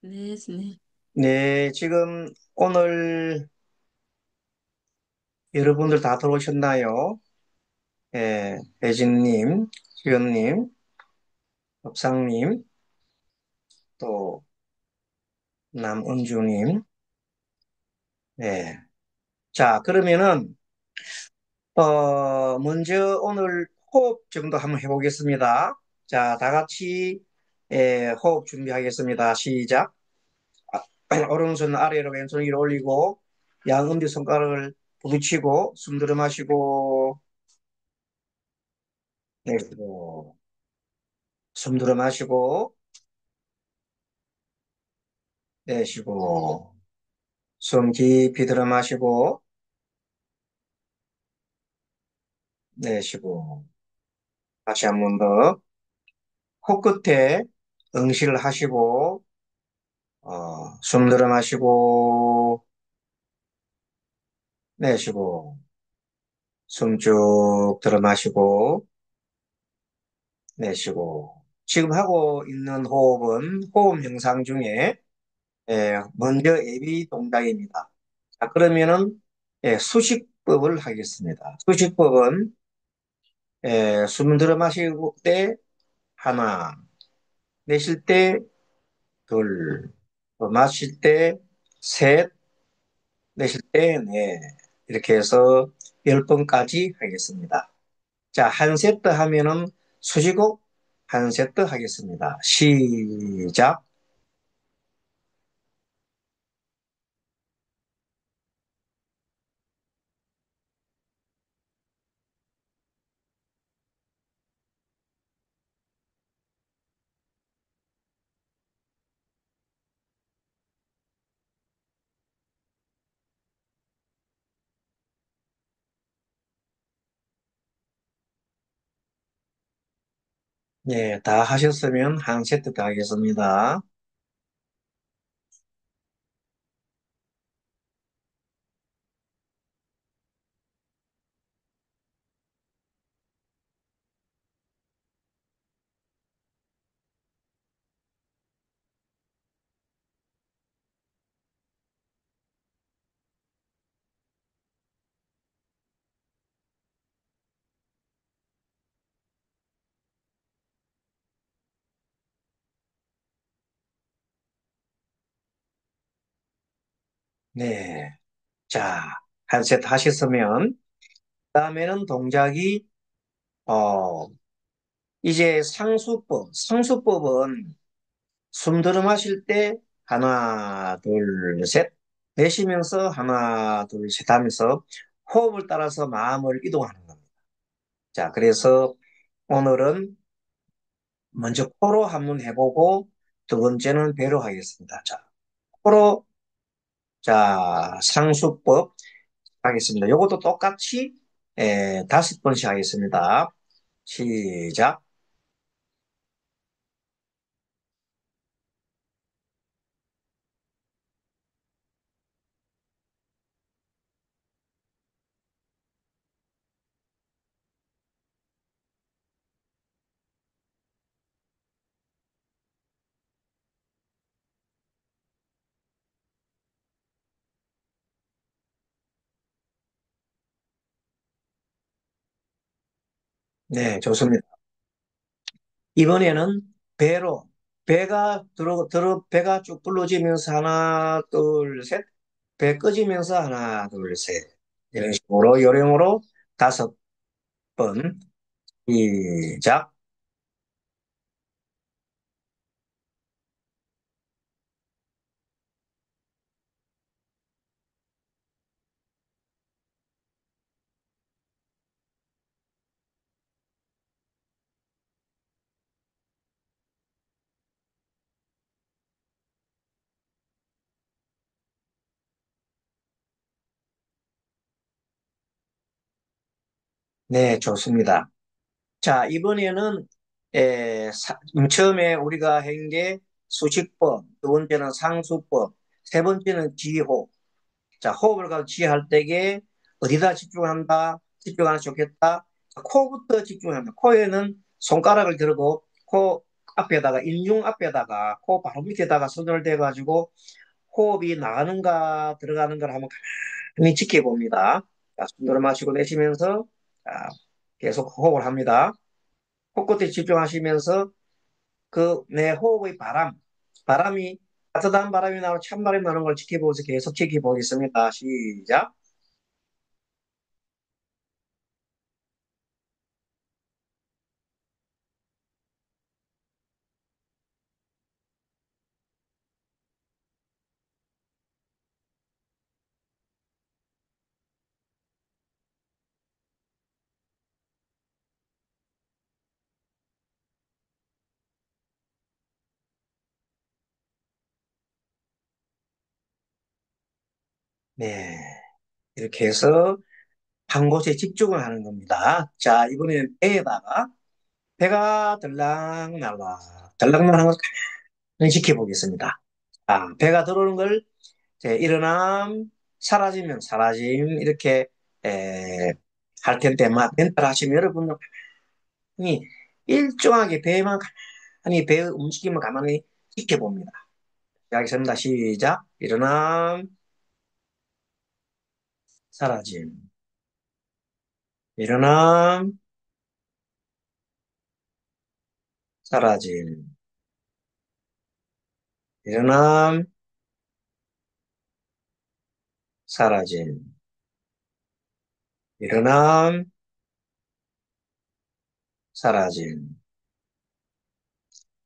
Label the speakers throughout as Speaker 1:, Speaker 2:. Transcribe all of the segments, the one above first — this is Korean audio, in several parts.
Speaker 1: 네, 네.
Speaker 2: 네, 지금 오늘 여러분들 다 들어오셨나요? 예, 배진님, 수연님, 업상님, 또 남은주님. 네. 자, 그러면은, 먼저 오늘 호흡 정도 한번 해보겠습니다. 자, 다 같이, 호흡 준비하겠습니다. 시작. 오른손 아래로 왼손 위로 올리고, 양 엄지손가락을 부딪히고, 숨 들어 마시고, 내쉬고, 숨 들어 마시고, 내쉬고, 숨 깊이 들어 마시고, 내쉬고, 다시 한 번 더, 코끝에 응시를 하시고, 숨 들어 마시고, 내쉬고, 숨 쭉 들어 마시고, 내쉬고. 지금 하고 있는 호흡은 호흡 명상 중에, 먼저 예비 동작입니다. 자, 그러면은, 수식법을 하겠습니다. 수식법은, 숨 들어 마실 때 하나, 내쉴 때 둘, 또 마실 때 셋, 내쉴 때 넷. 이렇게 해서 10번까지 하겠습니다. 자, 한 세트 하면은 수시고 한 세트 하겠습니다. 시작. 네, 다 하셨으면 한 세트 더 하겠습니다. 네. 자, 한 세트 하셨으면, 다음에는 동작이, 어, 이제 상수법은 숨 들어 마실 때 하나, 둘, 셋. 내쉬면서 하나, 둘, 셋 하면서 호흡을 따라서 마음을 이동하는 겁니다. 자, 그래서 오늘은 먼저 코로 한번 해보고 두 번째는 배로 하겠습니다. 자, 코로, 자, 상수법 하겠습니다. 요것도 똑같이 5번씩 하겠습니다. 시작. 네, 좋습니다. 이번에는 배로, 배가 쭉 불러지면서 하나, 둘, 셋. 배 꺼지면서 하나, 둘, 셋. 이런 식으로 요령으로 5번. 시작. 네, 좋습니다. 자, 이번에는 처음에 우리가 한 게 수식법, 두 번째는 상수법, 세 번째는 지호흡. 자, 호흡을 가지고 지할 때에 어디다 집중한다, 집중하면 좋겠다. 자, 코부터 집중합니다. 코에는 손가락을 들고 코 앞에다가, 인중 앞에다가, 코 바로 밑에다가 손을 대가지고 호흡이 나가는가 들어가는 걸 한번 가만히 지켜봅니다. 자, 숨 마시고 내쉬면서 자, 계속 호흡을 합니다. 코끝에 집중하시면서 그 내 호흡의 바람이 따뜻한 바람이 나오고 찬 바람이 나오는 걸 지켜보면서 계속 지켜보겠습니다. 시작. 네. 이렇게 해서 한 곳에 집중을 하는 겁니다. 자, 이번에는 배가 들락날락 지켜보겠습니다. 아, 배가 들어오는 걸 이제 일어남, 사라지면 사라짐 이렇게 에, 할 텐데 멘트를 하시면 여러분이 일정하게 배만 가만히 배의 움직임을 가만히 지켜봅니다. 시작하겠습니다. 시작. 일어남, 사라짐. 일어남, 사라짐. 일어남, 사라짐. 일어남, 사라짐.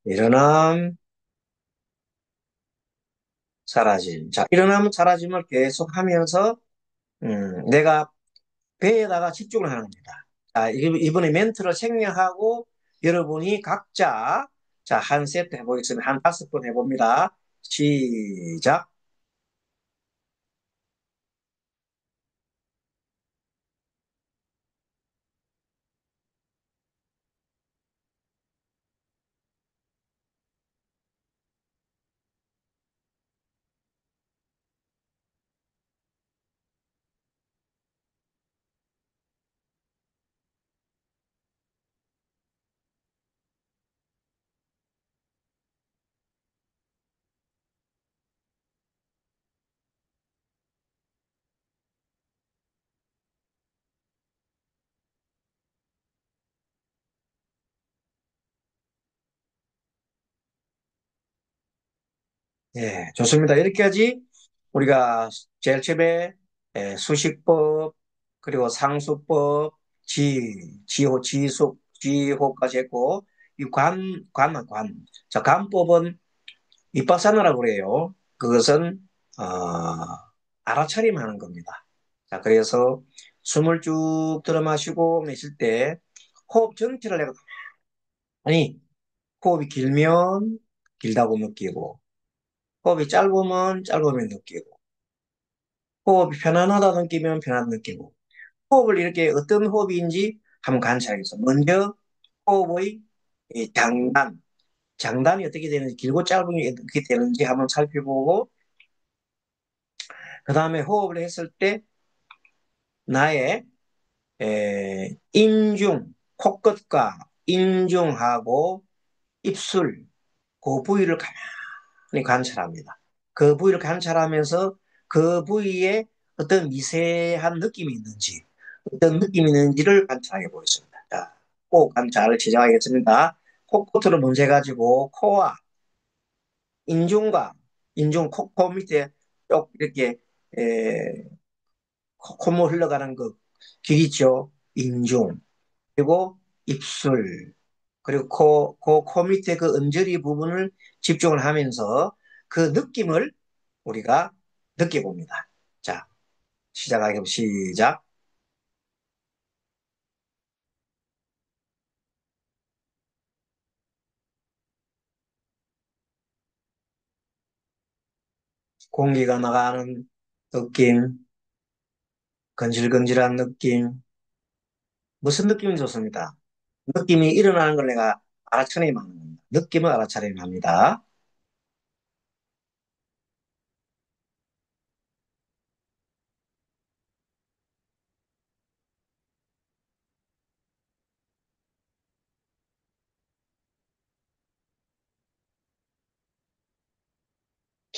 Speaker 2: 일어남, 사라짐. 자, 일어나면 사라짐을 계속 하면서, 내가 배에다가 집중을 하는 겁니다. 자, 이번에 멘트를 생략하고 여러분이 각자, 자, 한 세트 해보겠습니다. 한 5번 해봅니다. 시작. 예, 좋습니다. 이렇게까지 우리가 제일 처음에 수식법, 그리고 상수법, 지호까지 했고, 이 관. 자, 관법은 윗박산어라고 그래요. 그것은, 알아차림하는 겁니다. 자, 그래서 숨을 쭉 들어 마시고 내쉴 때 호흡 전체를 내가, 아니, 호흡이 길면 길다고 느끼고, 호흡이 짧으면 짧으면 느끼고, 호흡이 편안하다 느끼면 편하다 느끼고, 호흡을 이렇게 어떤 호흡인지 한번 관찰해서, 먼저 호흡의 이 장단이 어떻게 되는지, 길고 짧은 게 어떻게 되는지 한번 살펴보고, 그 다음에 호흡을 했을 때 나의 코끝과 인중하고 입술, 그 부위를 가만히 관찰합니다. 그 부위를 관찰하면서 그 부위에 어떤 미세한 느낌이 있는지, 어떤 느낌이 있는지를 관찰해 보겠습니다. 자, 코 관찰을 시작하겠습니다. 코끝으로 먼저 해가지고 코와 인중과 코 밑에 쭉 이렇게 에, 콧물 흘러가는 그 길 있죠. 인중. 그리고 입술. 그리고 코 밑에 그 언저리 부분을 집중을 하면서 그 느낌을 우리가 느껴봅니다. 자, 시작하겠습니다. 시작. 공기가 나가는 느낌, 건질건질한 느낌, 무슨 느낌이 좋습니다. 느낌이 일어나는 걸 내가 알아차림하는 겁니다. 느낌을 알아차림합니다.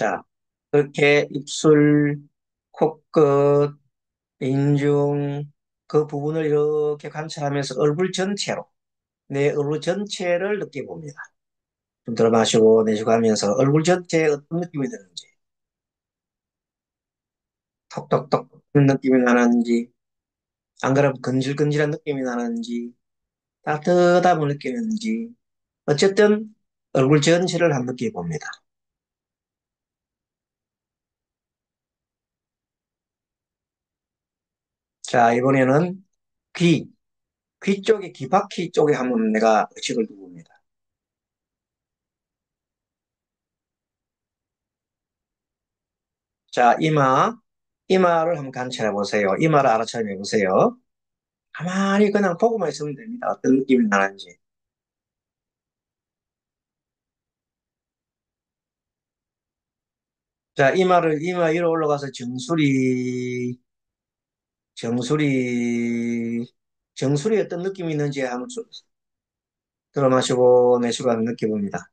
Speaker 2: 자, 그렇게 입술, 코끝, 인중, 그 부분을 이렇게 관찰하면서 얼굴 전체로, 내 얼굴 전체를 느껴봅니다. 좀 들어 마시고 내쉬고 하면서 얼굴 전체에 어떤 느낌이 드는지, 톡톡톡 하는 느낌이 나는지, 안 그러면 근질근질한 느낌이 나는지, 따뜻함을 느끼는지, 어쨌든 얼굴 전체를 한번 느껴봅니다. 자, 이번에는 귀, 귀 쪽에, 귀바퀴 쪽에 한번 내가 의식을 두봅니다. 자, 이마를 한번 관찰해 보세요. 이마를 알아차림해 보세요. 가만히 그냥 보고만 있으면 됩니다. 어떤 느낌이 나는지. 자, 이마 위로 올라가서 정수리, 정수리 어떤 느낌이 있는지 한번 들어 마시고 내쉬고 한번 느껴봅니다.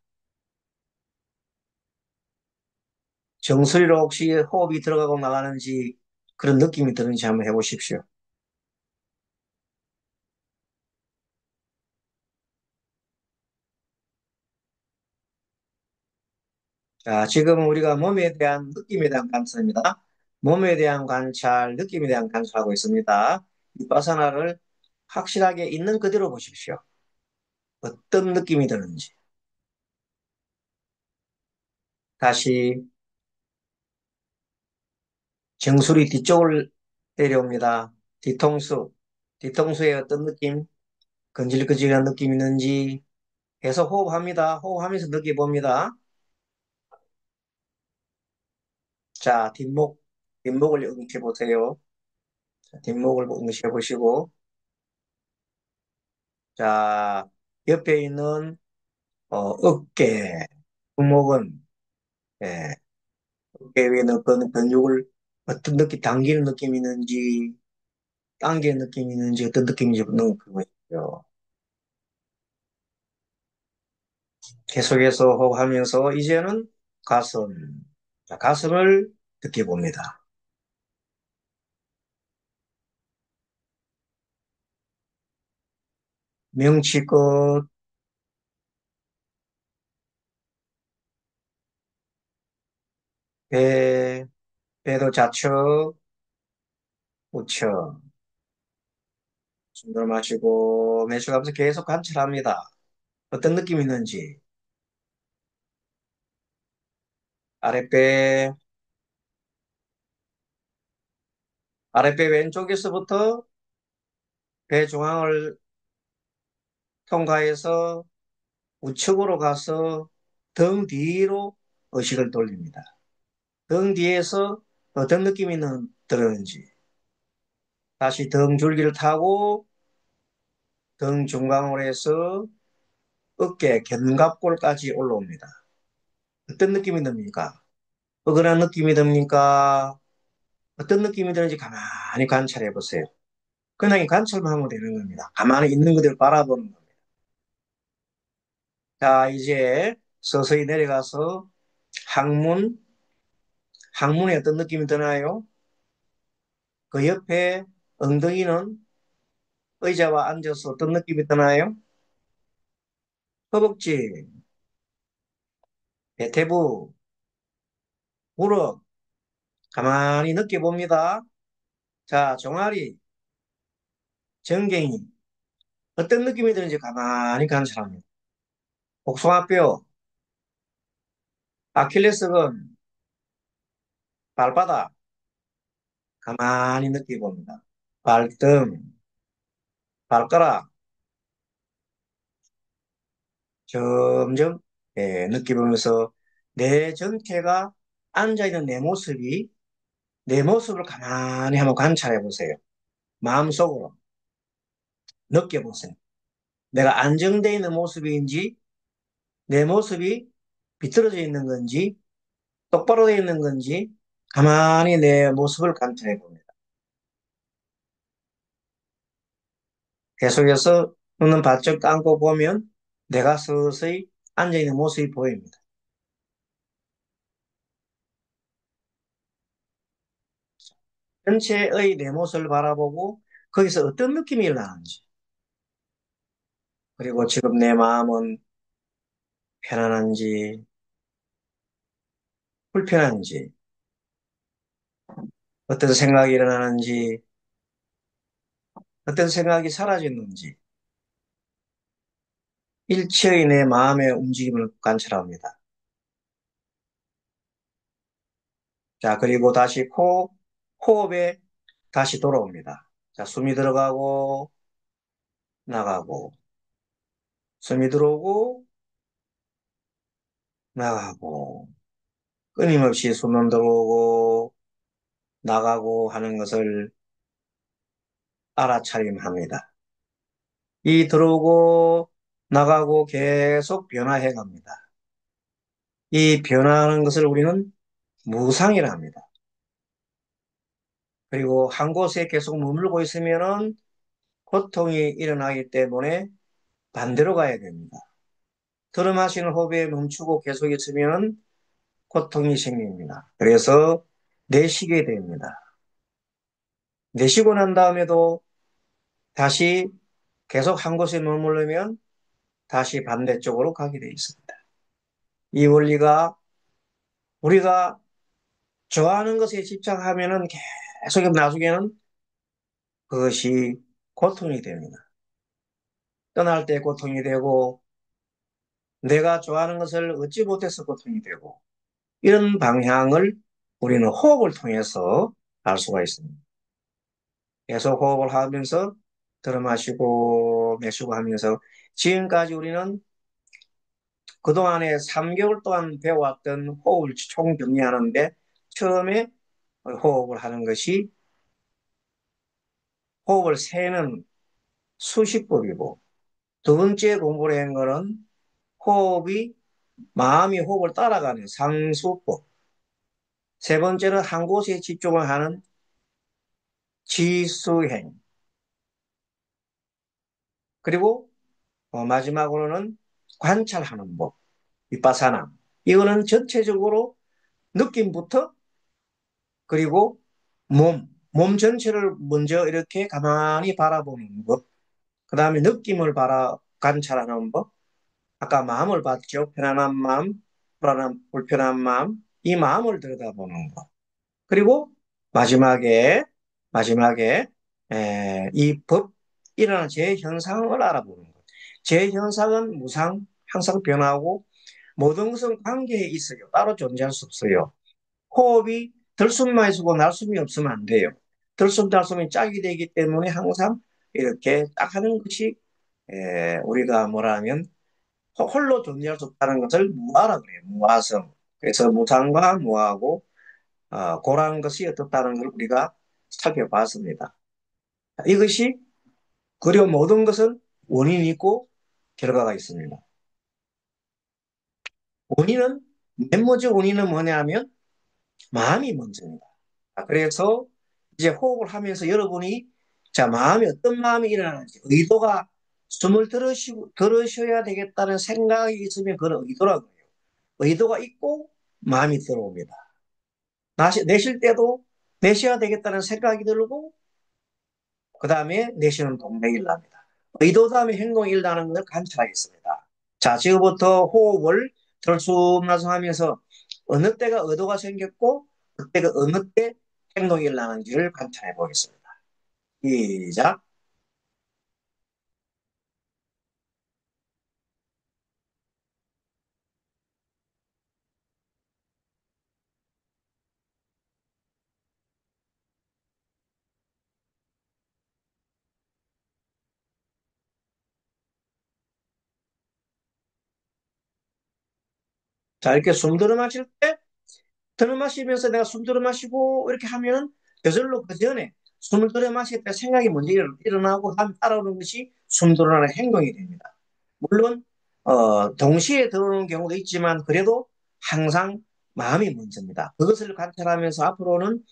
Speaker 2: 정수리로 혹시 호흡이 들어가고 나가는지 그런 느낌이 드는지 한번 해보십시오. 자, 지금 우리가 몸에 대한 느낌에 대한 관찰입니다. 몸에 대한 관찰, 느낌에 대한 관찰하고 있습니다. 이 바사나를 확실하게 있는 그대로 보십시오. 어떤 느낌이 드는지. 다시 정수리 뒤쪽을 내려옵니다. 뒤통수, 뒤통수에 어떤 느낌, 근질근질한 느낌 있는지 계속 호흡합니다. 호흡하면서 느껴봅니다. 자, 뒷목을 응시해 보세요. 뒷목을 응시해 보시고, 자, 옆에 있는 어깨, 구목은, 예, 어깨 위에 있는 근육을 어떤 느낌, 당기는 느낌이 있는지, 당기는 느낌이 있는지, 어떤 느낌인지 느껴보시죠. 계속해서 호흡하면서, 이제는 가슴, 자, 가슴을 느껴봅니다. 명치끝, 배, 배도 좌측, 우측. 숨을 마시고, 내쉬면서 계속 관찰합니다. 어떤 느낌이 있는지, 아랫배, 아랫배 왼쪽에서부터 배 중앙을 통과해서 우측으로 가서 등 뒤로 의식을 돌립니다. 등 뒤에서 어떤 느낌이 들었는지, 다시 등 줄기를 타고 등 중앙으로 해서 어깨, 견갑골까지 올라옵니다. 어떤 느낌이 듭니까? 어근한 느낌이 듭니까? 어떤 느낌이 드는지 가만히 관찰해 보세요. 그냥 관찰만 하면 되는 겁니다. 가만히 있는 그대로 바라보는 겁니다. 자, 이제 서서히 내려가서 항문, 항문에 어떤 느낌이 드나요? 그 옆에 엉덩이는 의자와 앉아서 어떤 느낌이 드나요? 허벅지, 대퇴부, 무릎, 가만히 느껴봅니다. 자, 종아리, 정갱이, 어떤 느낌이 드는지 가만히 관찰합니다. 복숭아뼈, 아킬레스건, 발바닥, 가만히 느껴봅니다. 발등, 발가락, 점점 느껴보면서 내 전체가 앉아있는 내 모습을 가만히 한번 관찰해 보세요. 마음속으로 느껴보세요. 내가 안정되어 있는 모습인지 내 모습이 비틀어져 있는 건지 똑바로 되어 있는 건지 가만히 내 모습을 관찰해 봅니다. 계속해서 눈은 바짝 감고 보면 내가 서서히 앉아있는 모습이 보입니다. 전체의 내 모습을 바라보고 거기서 어떤 느낌이 일어나는지, 그리고 지금 내 마음은 편안한지, 불편한지, 어떤 생각이 일어나는지, 어떤 생각이 사라졌는지, 일체의 내 마음의 움직임을 관찰합니다. 자, 그리고 다시 호흡에 다시 돌아옵니다. 자, 숨이 들어가고, 나가고, 숨이 들어오고, 나가고, 끊임없이 숨은 들어오고, 나가고 하는 것을 알아차림합니다. 이 들어오고, 나가고 계속 변화해 갑니다. 이 변화하는 것을 우리는 무상이라 합니다. 그리고 한 곳에 계속 머물고 있으면은 고통이 일어나기 때문에 반대로 가야 됩니다. 들어마시는 호흡에 멈추고 계속 있으면 고통이 생깁니다. 그래서 내쉬게 됩니다. 내쉬고 난 다음에도 다시 계속 한 곳에 머무르면 다시 반대쪽으로 가게 되어 있습니다. 이 원리가 우리가 좋아하는 것에 집착하면은 계속 나중에는 그것이 고통이 됩니다. 떠날 때 고통이 되고 내가 좋아하는 것을 얻지 못해서 고통이 되고 이런 방향을 우리는 호흡을 통해서 알 수가 있습니다. 계속 호흡을 하면서 들어 마시고 내쉬고 하면서 지금까지 우리는 그동안에 3개월 동안 배워왔던 호흡을 총 정리하는데 처음에 호흡을 하는 것이 호흡을 세는 수식법이고 두 번째 공부를 한 거는 호흡이 마음이 호흡을 따라가는 상수법. 세 번째는 한 곳에 집중을 하는 지수행. 그리고 마지막으로는 관찰하는 법, 비파사나. 이거는 전체적으로 느낌부터 그리고 몸 전체를 먼저 이렇게 가만히 바라보는 법. 그 다음에 느낌을 관찰하는 법. 아까 마음을 봤죠. 편안한 마음, 불편한 마음. 이 마음을 들여다보는 것. 그리고 마지막에 이 법, 일어나는 재현상을 알아보는 것. 재현상은 무상, 항상 변하고 모든 것은 관계에 있어요. 따로 존재할 수 없어요. 호흡이 들숨만 있고 날숨이 없으면 안 돼요. 들숨, 날숨이 짝이 되기 때문에 항상 이렇게 딱 하는 것이 우리가 뭐라 하면 홀로 존재할 수 없다는 것을 무아라 그래요. 무아성. 그래서 무상과 무아하고 고라는 것이 어떻다는 걸 우리가 살펴봤습니다. 이것이 그리고 모든 것은 원인이 있고 결과가 있습니다. 원인은 맨 먼저 원인은 뭐냐면 마음이 먼저입니다. 그래서 이제 호흡을 하면서 여러분이 자 마음이 어떤 마음이 일어나는지 의도가 숨을 들으셔야 되겠다는 생각이 있으면 그건 의도라고 해요. 의도가 있고 마음이 들어옵니다. 내쉴 때도 내쉬어야 되겠다는 생각이 들고 그 다음에 내쉬는 동작이 일어납니다. 의도 다음에 행동이 일어나는 것을 관찰하겠습니다. 자, 지금부터 호흡을 들숨날숨하면서 어느 때가 의도가 생겼고 그때가 어느 때 행동이 일어나는지를 관찰해 보겠습니다. 시작. 자, 이렇게 숨 들어 마실 때 들어 마시면서 내가 숨 들어 마시고 이렇게 하면 저절로 그 전에 숨을 들어 마실 때 생각이 먼저 일어나고 다음 따라오는 것이 숨 들어라는 행동이 됩니다. 물론 동시에 들어오는 경우도 있지만 그래도 항상 마음이 먼저입니다. 그것을 관찰하면서 앞으로는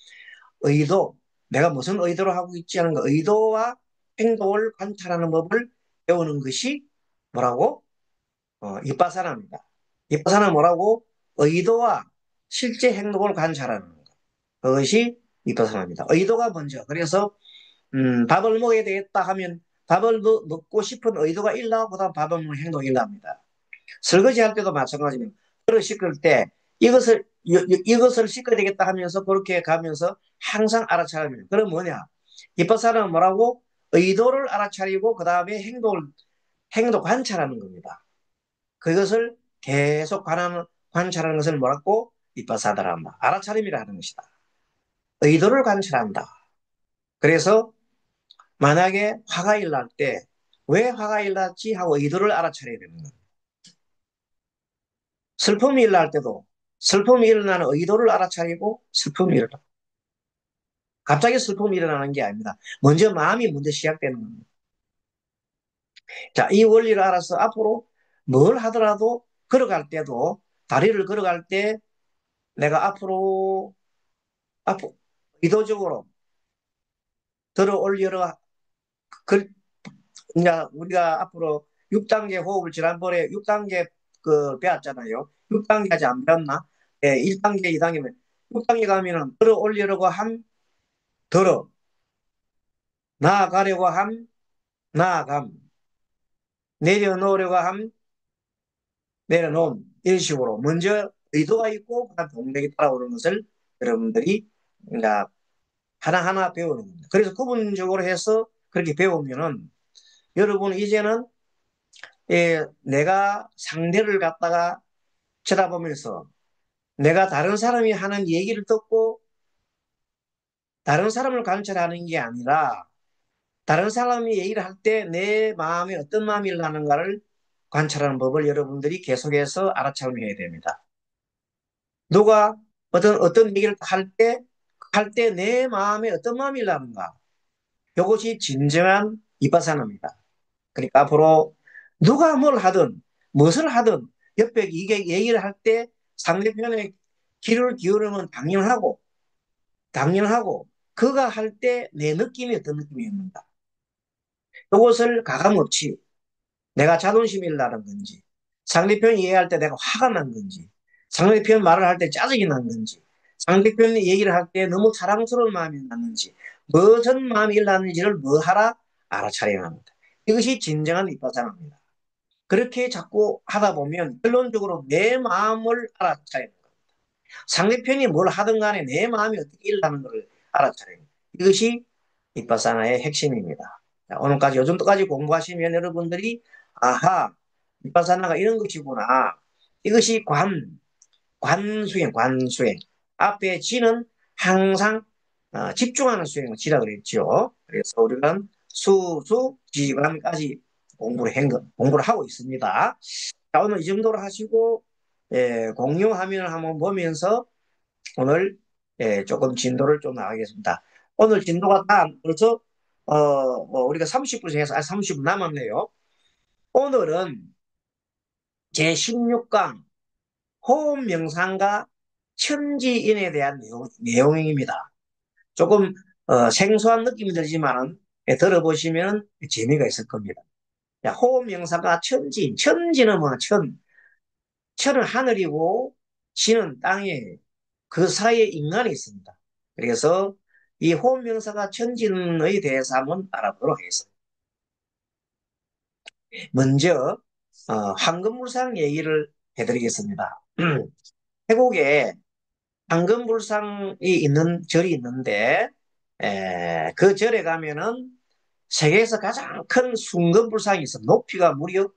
Speaker 2: 의도, 내가 무슨 의도로 하고 있지 하는 거, 의도와 행동을 관찰하는 법을 배우는 것이 뭐라고? 이빠사나입니다. 이빠사나 뭐라고? 의도와 실제 행동을 관찰하는 것. 그것이 위파사나입니다. 의도가 먼저. 그래서 밥을 먹어야 되겠다 하면 밥을 먹고 싶은 의도가 일나고 그다음 밥을 먹는 행동이 일납니다. 설거지할 때도 마찬가지입니다. 그릇 씻을 때 이것을 씻어야 되겠다 하면서 그렇게 가면서 항상 알아차립니다. 그럼 뭐냐? 이파사는 뭐라고? 의도를 알아차리고 그 다음에 행동 관찰하는 겁니다. 그것을 계속 관찰하는 것을 뭐라고? 이파사다라 한다. 알아차림이라 하는 것이다. 의도를 관찰한다. 그래서 만약에 화가 일어날 때 왜 화가 일어났지 하고 의도를 알아차려야 되는 거예요. 슬픔이 일어날 때도 슬픔이 일어나는 의도를 알아차리고 슬픔이 일어나. 갑자기 슬픔이 일어나는 게 아닙니다. 마음이 먼저 시작되는 겁니다. 자, 이 원리를 알아서 앞으로 뭘 하더라도 걸어갈 때도 다리를 걸어갈 때 내가 앞으로 의도적으로 들어 올려라. 그, 이제 우리가 앞으로 6단계 호흡을 지난번에 6단계 그 배웠잖아요. 6단계 아직 안 배웠나? 예, 1단계, 2단계면 6단계 가면은 들어 올리려고 함, 들어 나아가려고 함, 나아감 내려놓으려고 함, 내려놓음 이런 식으로 먼저 의도가 있고 그다음 동력이 따라오는 것을 여러분들이 그러니까 하나하나 배우는 겁니다. 그래서 구분적으로 해서 그렇게 배우면은 여러분 이제는 내가 상대를 갖다가 쳐다보면서 내가 다른 사람이 하는 얘기를 듣고 다른 사람을 관찰하는 게 아니라 다른 사람이 얘기를 할 때 내 마음에 어떤 마음이 일어나는가를 관찰하는 법을 여러분들이 계속해서 알아차림해야 됩니다. 누가 어떤 얘기를 할 때 내 마음에 어떤 마음이 일어나는가. 이것이 진정한 이빠사나입니다. 그러니까 앞으로 누가 뭘 하든 무엇을 하든 옆에 이게 얘기를 할 때 상대편의 귀를 기울이면 당연하고 그가 할 때 내 느낌이 어떤 느낌이었는가. 이것을 가감없이 내가 자존심이 일나는 건지 상대편이 이해할 때 내가 화가 난 건지 상대편 말을 할 때 짜증이 난 건지 상대편이 얘기를 할 때 너무 사랑스러운 마음이 났는지 무슨 마음이 일어났는지를 뭐 하라 알아차려야 합니다. 이것이 진정한 윗바사입니다. 그렇게 자꾸 하다 보면 결론적으로 내 마음을 알아차려야 합니다. 상대편이 뭘 하든 간에 내 마음이 어떻게 일어나는 것을 알아차려야 합니다. 이것이 윗바사나의 핵심입니다. 자, 오늘까지 요정도까지 공부하시면 여러분들이 아하 윗바사나가 이런 것이구나. 이것이 관수행. 앞에 지는 항상 집중하는 수행을 지라 그랬죠. 그래서 우리는 지관까지 공부를 하고 있습니다. 자, 오늘 이 정도로 하시고 공유 화면을 한번 보면서 오늘 조금 진도를 좀 나가겠습니다. 오늘 진도가 다 벌써 우리가 30분 정해서 30분 남았네요. 오늘은 제16강 호흡 명상과 천지인에 대한 내용입니다. 조금 생소한 느낌이 들지만 들어보시면 재미가 있을 겁니다. 자, 호흡 명상과 천지는 뭐 천은 하늘이고 지는 땅이에요. 그 사이에 인간이 있습니다. 그래서 이 호흡 명상과 천지인에 대해서 한번 알아보도록 하겠습니다. 먼저 황금물상 얘기를 해드리겠습니다. 태국에 황금불상이 있는 절이 있는데 그 절에 가면은 세계에서 가장 큰 순금불상이 있어. 높이가 무려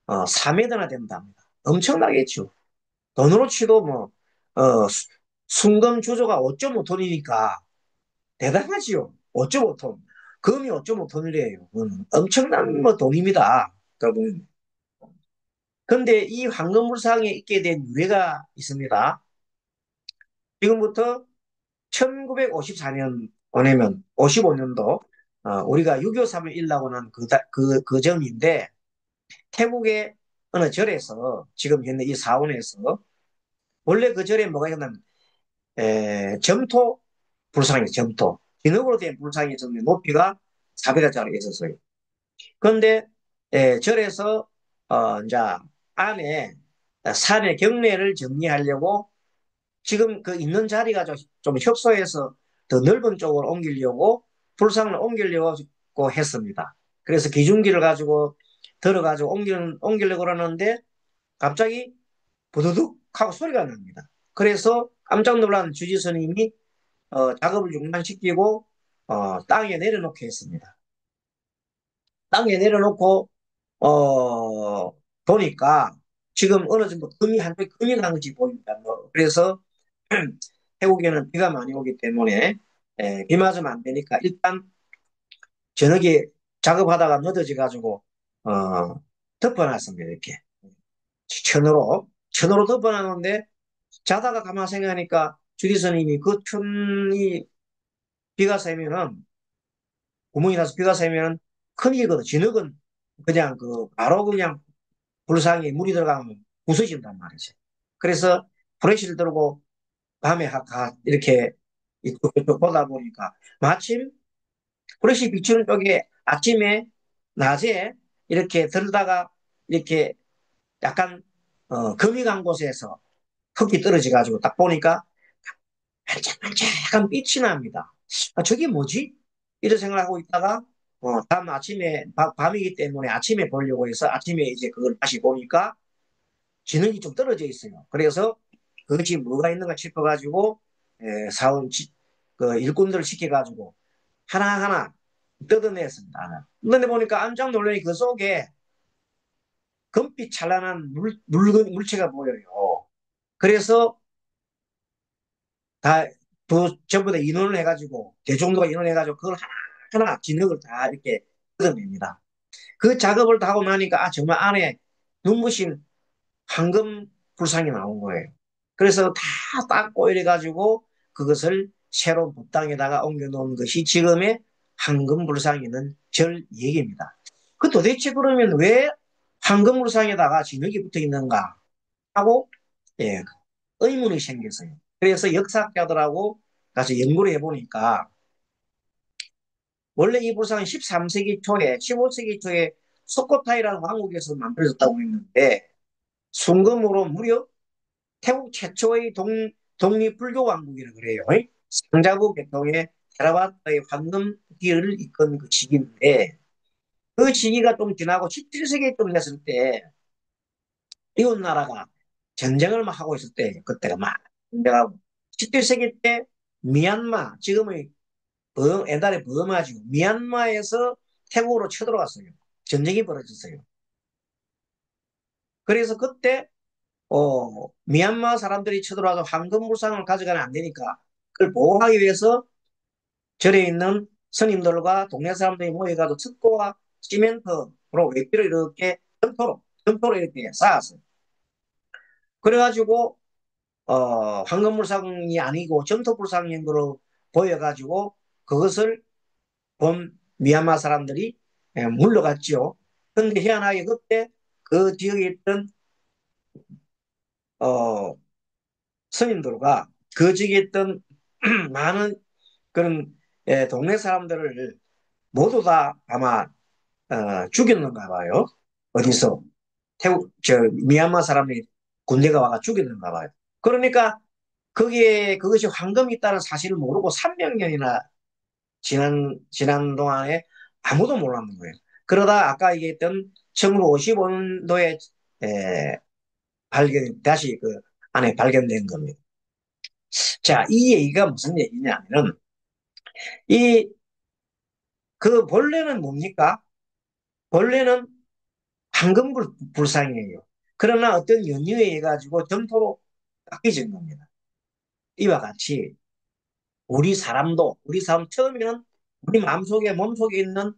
Speaker 2: 4m나 된답니다. 엄청나겠죠. 돈으로 치도 뭐 순금 주조가 5.5톤이니까 대단하지요. 5.5톤. 금이 5.5톤이래요. 엄청난 뭐 돈입니다. 여러분. 근데 이 황금불상에 있게 된 유래가 있습니다. 지금부터 1954년 보내면 55년도 우리가 6.23을 일나고 난 그 점인데 태국의 어느 절에서 지금 현재 이 사원에서 원래 그 절에 뭐가 있냐면 점토 불상이 점토 진흙으로 된 불상이 있었는데 높이가 4m짜리 있었어요. 그런데 절에서 이제 안에 산의 경내를 정리하려고 지금 그 있는 자리가 좀 협소해서 더 넓은 쪽으로 옮기려고 불상을 옮기려고 했습니다. 그래서 기중기를 가지고 들어가지고 옮기려고 그러는데 갑자기 부두둑 하고 소리가 납니다. 그래서 깜짝 놀란 주지스님이 작업을 중단시키고 땅에 내려놓게 했습니다. 땅에 내려놓고 어, 보니까 지금 어느 정도 금이 한쪽 금이 난 것이 보입니다. 뭐 그래서 태국에는 비가 많이 오기 때문에 비 맞으면 안 되니까 일단 저녁에 작업하다가 늦어져 가지고 덮어놨습니다. 이렇게 천으로 덮어놨는데 자다가 가만 생각하니까 주기스님이 그 천이 비가 새면은 구멍이 나서 비가 새면은 큰일이거든. 진흙은 그냥 바로 그냥 불상에 물이 들어가면 부서진단 말이지. 그래서 브러쉬를 들고 밤에 이렇게 이쪽 저쪽 보다 보니까 마침 브러쉬 비추는 쪽에 아침에 낮에 이렇게 들다가 이렇게 약간 금이 간 곳에서 흙이 떨어져 가지고 딱 보니까 반짝반짝한 빛이 납니다. 아, 저게 뭐지? 이런 생각을 하고 있다가 다음 아침에 밤이기 때문에 아침에 보려고 해서 아침에 이제 그걸 다시 보니까 기능이 좀 떨어져 있어요. 그래서 그것이 뭐가 있는가 싶어가지고 사원 그 일꾼들을 시켜가지고 하나하나 뜯어냈습니다. 그런데 보니까 깜짝 놀라니 그 속에 금빛 찬란한 물체가 보여요. 그래서 다 전부 다 인원을 해가지고 대중도가 인원해가지고 그걸 하나하나 진흙을 다 이렇게 뜯어냅니다. 그 작업을 다 하고 나니까 정말 안에 눈부신 황금 불상이 나온 거예요. 그래서 다 닦고 이래가지고 그것을 새로운 법당에다가 옮겨놓은 것이 지금의 황금 불상이 있는 절 얘기입니다. 그 도대체 그러면 왜 황금 불상에다가 진흙이 붙어 있는가 하고 예, 의문이 생겼어요. 그래서 역사학자들하고 가서 연구를 해보니까 원래 이 불상은 13세기 초에 15세기 초에 소코타이라는 왕국에서 만들어졌다고 했는데 순금으로 무려 태국 최초의 독립불교 왕국이라고 그래요. 상자부 계통의 테라와트의 황금기를 이끈 그 시기인데 그 시기가 좀 지나고 17세기쯤 됐을 때 이웃 나라가 전쟁을 막 하고 있을 때 그때가 막 내가 17세기 때 미얀마 지금의 옛날에 버마죠. 미얀마에서 태국으로 쳐들어갔어요. 전쟁이 벌어졌어요. 그래서 그때 미얀마 사람들이 쳐들어와서 황금불상을 가져가면 안 되니까 그걸 보호하기 위해서 절에 있는 스님들과 동네 사람들이 모여가지고 석고와 시멘트로 외피를 이렇게 점토로 이렇게 쌓았어요. 그래가지고 황금불상이 아니고 점토불상인 거로 보여가지고 그것을 본 미얀마 사람들이 물러갔죠. 근데 희한하게 그때 그 지역에 있던 어, 스님들과 그 지역에 있던 많은 그런 동네 사람들을 모두 다 아마 죽였는가 봐요. 어디서 미얀마 사람이 군대가 와가 죽였는가 봐요. 그러니까 거기에 그것이 황금이 있다는 사실을 모르고 300년이나 지난 동안에 아무도 몰랐는 거예요. 그러다 아까 얘기했던 1955년도에 다시 그 안에 발견된 겁니다. 자, 이 얘기가 무슨 얘기냐면은 이 그 본래는 뭡니까? 본래는 황금불상이에요. 그러나 어떤 연유에 의해 가지고 점토로 바뀌어진 겁니다. 이와 같이 우리 사람 처음에는 우리 마음속에 몸속에 있는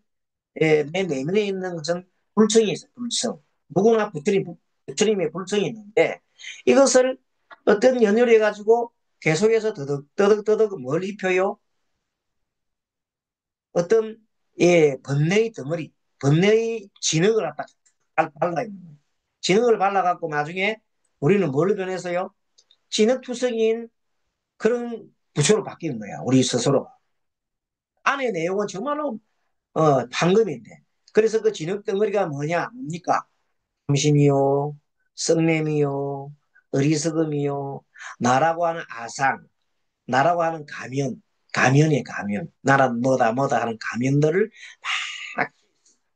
Speaker 2: 내 내면에 있는 것은 불성이 있어요. 불성. 누구나 부처님의 불성이 있는데 이것을 어떤 연유를 해가지고 계속해서 더덕더덕 뭘 입혀요? 어떤 번뇌의 덩어리, 번뇌의 진흙을 갖다 발라 있는 거예요. 진흙을 발라갖고 나중에 우리는 뭘 변해서요? 진흙투성이인 그런 부처로 바뀌는 거야. 우리 스스로. 안의 내용은 정말로 황금인데. 그래서 그 진흙 덩어리가 뭡니까? 심이요, 썩냄이요, 어리석음이요, 나라고 하는 아상, 나라고 하는 가면, 가면이에요, 가면. 나는 뭐다, 뭐다 하는 가면들을 막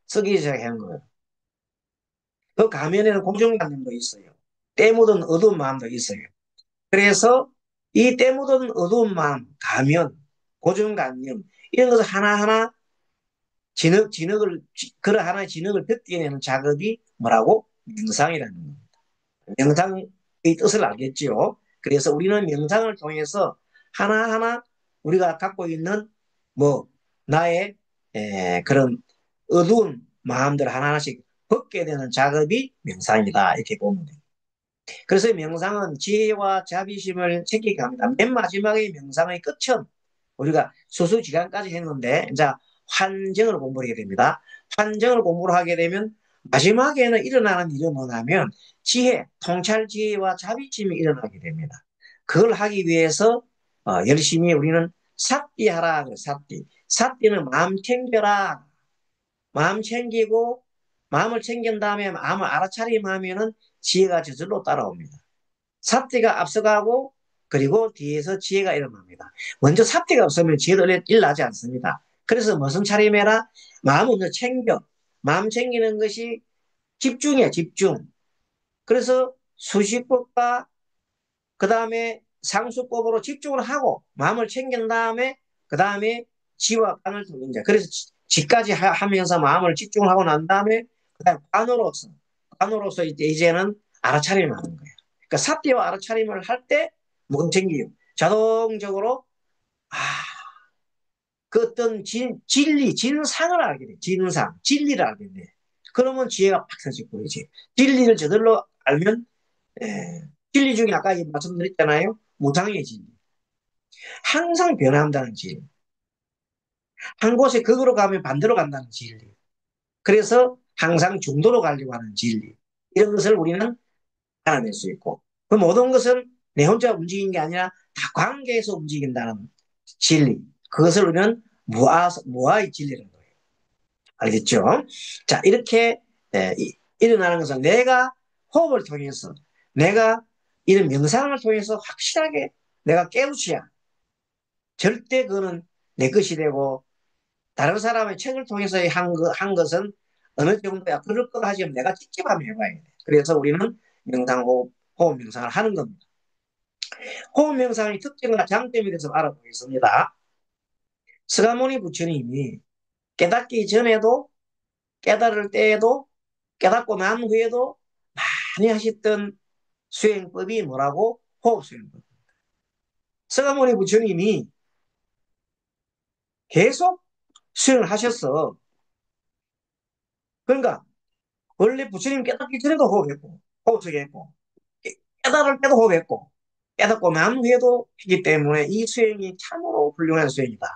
Speaker 2: 쓰기 시작한 거예요. 그 가면에는 고정관념도 있어요. 때 묻은 어두운 마음도 있어요. 그래서 이 때 묻은 어두운 마음, 가면, 고정관념, 이런 것을 하나하나 그런 하나의 진흙을 벗겨내는 작업이 뭐라고? 명상이라는 겁니다. 명상의 뜻을 알겠지요. 그래서 우리는 명상을 통해서 하나하나 우리가 갖고 있는 뭐 나의 그런 어두운 마음들 하나하나씩 벗게 되는 작업이 명상이다. 이렇게 보면 돼요. 그래서 명상은 지혜와 자비심을 챙기게 합니다. 맨 마지막에 명상의 끝은 우리가 수수지간까지 했는데 이제 환정을 공부를 하게 됩니다. 환정을 공부를 하게 되면 마지막에는 일어나는 일은 뭐냐면 지혜, 통찰 지혜와 자비심이 일어나게 됩니다. 그걸 하기 위해서 열심히 우리는 삿띠하라 그래, 삿띠. 삿띠는 마음 챙겨라. 마음 챙기고 마음을 챙긴 다음에 마음을 알아차림하면은 지혜가 저절로 따라옵니다. 삿대가 앞서가고 그리고 뒤에서 지혜가 일어납니다. 먼저 삿대가 없으면 지혜도 일어나지 않습니다. 그래서 무슨 차림해라? 마음을 먼저 챙겨. 마음 챙기는 것이 집중이야, 집중. 그래서 수시법과 그 다음에 상수법으로 집중을 하고 마음을 챙긴 다음에 그 다음에 지와 관을 두는 자. 그래서 지까지 하면서 마음을 집중을 하고 난 다음에 그다음 관으로서 이제는 알아차림을 하는 거예요. 그러니까 삿대와 알아차림을 할 때 뭐가 챙겨요. 자동적으로 아, 그 어떤 진리, 진상을 알게 돼. 진상, 진리를 알게 돼. 그러면 지혜가 팍 터지고 이제 진리를 저절로 알면 진리 중에 아까 말씀드렸잖아요. 무상의 진리. 항상 변한다는 진리. 한 곳에 극으로 가면 반대로 간다는 진리. 그래서 항상 중도로 가려고 하는 진리. 이런 것을 우리는 알아낼 수 있고. 그 모든 것은 내 혼자 움직이는 게 아니라 다 관계에서 움직인다는 진리. 그것을 우리는 무아의 진리라는 거예요. 알겠죠? 자, 이렇게 일어나는 것은 내가 호흡을 통해서 내가 이런 명상을 통해서 확실하게 내가 깨우쳐야 절대 그거는 내 것이 되고 다른 사람의 책을 통해서 한 것은 어느 정도야 그럴 거 하지만 내가 직접 한번 해봐야 돼. 그래서 우리는 호흡 명상을 하는 겁니다. 호흡 명상의 특징과 장점에 대해서 알아보겠습니다. 스가모니 부처님이 깨닫기 전에도 깨달을 때에도 깨닫고 난 후에도 많이 하셨던 수행법이 뭐라고? 호흡 수행법. 스가모니 부처님이 계속 수행을 하셨어. 그러니까 원래 부처님 깨닫기 전에도 호흡했고 호흡 수행했고 깨달을 때도 호흡했고 깨닫고 난 후에도 했기 때문에 이 수행이 참으로 훌륭한 수행이다.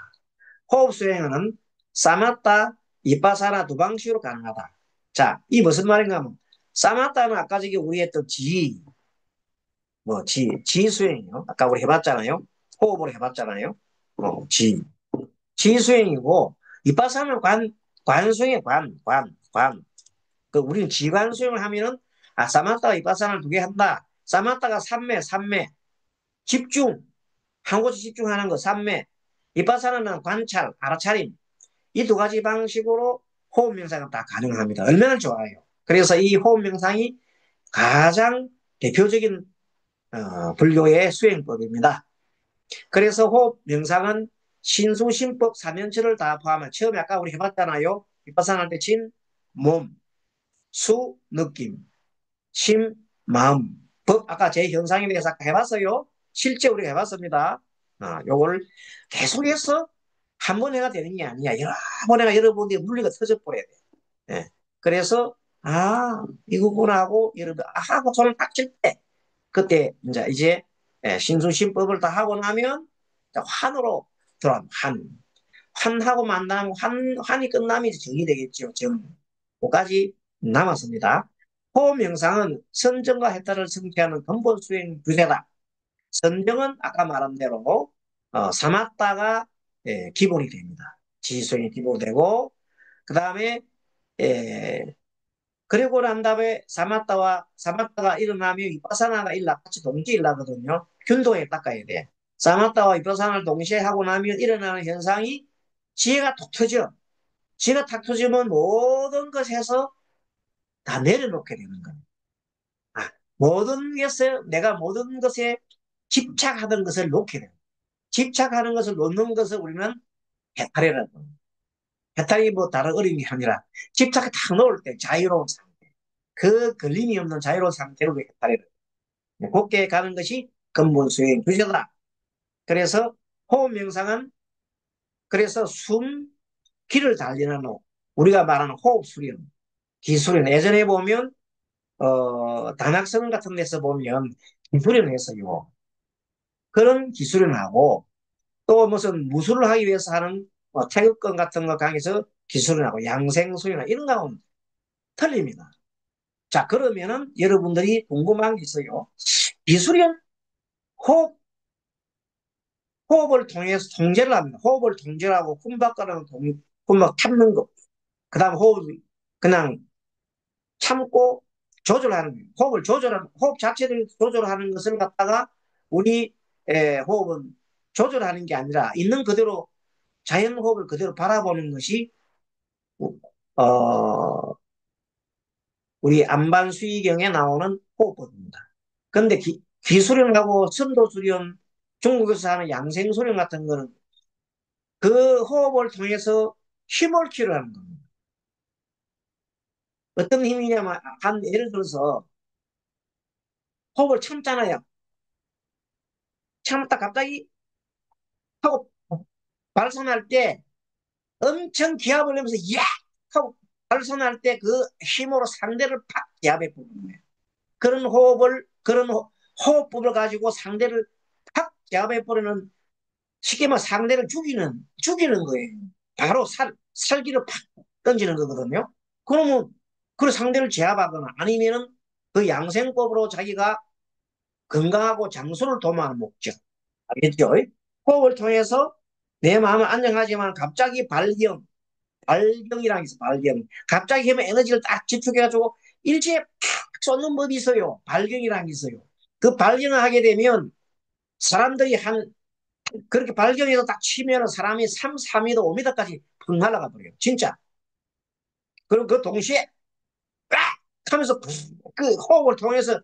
Speaker 2: 호흡 수행은 사마타, 이파사나 두 방식으로 가능하다. 자, 이 무슨 말인가 하면 사마타는 아까 저기 우리 했던 지 수행이요. 아까 우리 해봤잖아요. 호흡으로 해봤잖아요. 어, 지. 지 수행이고 이파사는 관수행의 관. 그 우리는 지관 수행을 하면은 사마타와 이파사나를 두 개 한다. 사마타가 삼매. 집중. 한 곳에 집중하는 거 삼매. 이파사나는 관찰, 알아차림. 이 두 가지 방식으로 호흡 명상은 다 가능합니다. 얼마나 좋아요. 그래서 이 호흡 명상이 가장 대표적인 불교의 수행법입니다. 그래서 호흡 명상은 신수심법 사면체를 다 포함한 처음에 아까 우리 해봤잖아요. 윗바상 할때 진, 몸, 수, 느낌, 심, 마음, 법 아까 제 현상에 대해서 아까 해봤어요. 실제 우리가 해봤습니다. 요걸 계속해서 한 번 해가 되는 게 아니야. 여러 번 해가 여러분들이 물리가 터져버려야 돼. 예. 그래서 이거구나 하고 여러분 하고 손을 딱 칠 때 그때 이제 신수심법을 다 하고 나면 환으로 돌아옵니다. 환하고 만나면 환이 끝나면 이제 정이 되겠죠. 정. 그까지 남았습니다. 호흡 명상은 선정과 해탈을 성취하는 근본 수행 규제다. 선정은 아까 말한 대로 사마타가 기본이 됩니다. 지수행이 기본이 되고 그 다음에 그리고 난 다음에 사마타가 일어나면 위파사나가 일어나 같이 동시에 일어나거든요. 균도에 닦아야 돼. 사마타와 비파사나를 동시에 하고 나면 일어나는 현상이 지혜가 톡 터져. 지혜가 탁 터지면 모든 것에서 다 내려놓게 되는 거예요. 아, 모든 것에, 내가 모든 것에 집착하던 것을 놓게 돼요. 집착하는 것을 놓는 것을 우리는 해탈이라고. 해탈이 뭐 다른 어림이 아니라 집착을 탁 놓을 때 자유로운 상태. 그 걸림이 없는 자유로운 상태로 해탈이라고. 곧게 가는 것이 근본 수행 규제다. 그래서 호흡 명상은 그래서 숨 길을 달리는 우리가 말하는 호흡 수련 기술은 예전에 보면 단학성 같은 데서 보면 기술을 했어요. 그런 기술을 하고 또 무슨 무술을 하기 위해서 하는 태극권 같은 거 강해서 기술을 하고 양생수련이나 이런 거는 틀립니다. 자, 그러면은 여러분들이 궁금한 게 있어요. 기술은 호흡, 호흡을 통해서 통제를 합니다. 호흡을 통제하고 흠박가는 흠박 참는 거. 그 다음 호흡 그냥 참고 조절하는 거예요. 호흡을 조절하는, 호흡 자체를 조절하는 것을 갖다가 우리 호흡은 조절하는 게 아니라 있는 그대로 자연 호흡을 그대로 바라보는 것이 어, 우리 안반수의경에 나오는 호흡법입니다. 그런데 기수련하고 선도수련, 중국에서 하는 양생수련 같은 거는 그 호흡을 통해서 힘을 키우라는 겁니다. 어떤 힘이냐면 한 예를 들어서 호흡을 참잖아요. 참다 갑자기 하고 발산할 때 엄청 기압을 내면서 야 하고 발산할 때 그 힘으로 상대를 팍 기압해 부는 거예요. 그런 호흡법을 가지고 상대를 팍 기압해 버리는 쉽게 말해 상대를 죽이는 거예요. 바로 살기를 팍 던지는 거거든요. 그러면 그 상대를 제압하거나 아니면은 그 양생법으로 자기가 건강하고 장수를 도모하는 목적. 알겠죠? 호흡을 통해서 내 마음은 안정하지만 갑자기 발경이라는 게 있어, 발경. 갑자기 하면 에너지를 딱 집중해가지고 일제에 팍 쏟는 법이 있어요. 발경이라는 게 있어요. 그 발경을 하게 되면 사람들이 그렇게 발경해서 딱 치면은 사람이 3, 4m, 5m까지 พึ่ 날아가 버려요. 진짜. 그럼 그 동시에 빡 하면서 그 호흡을 통해서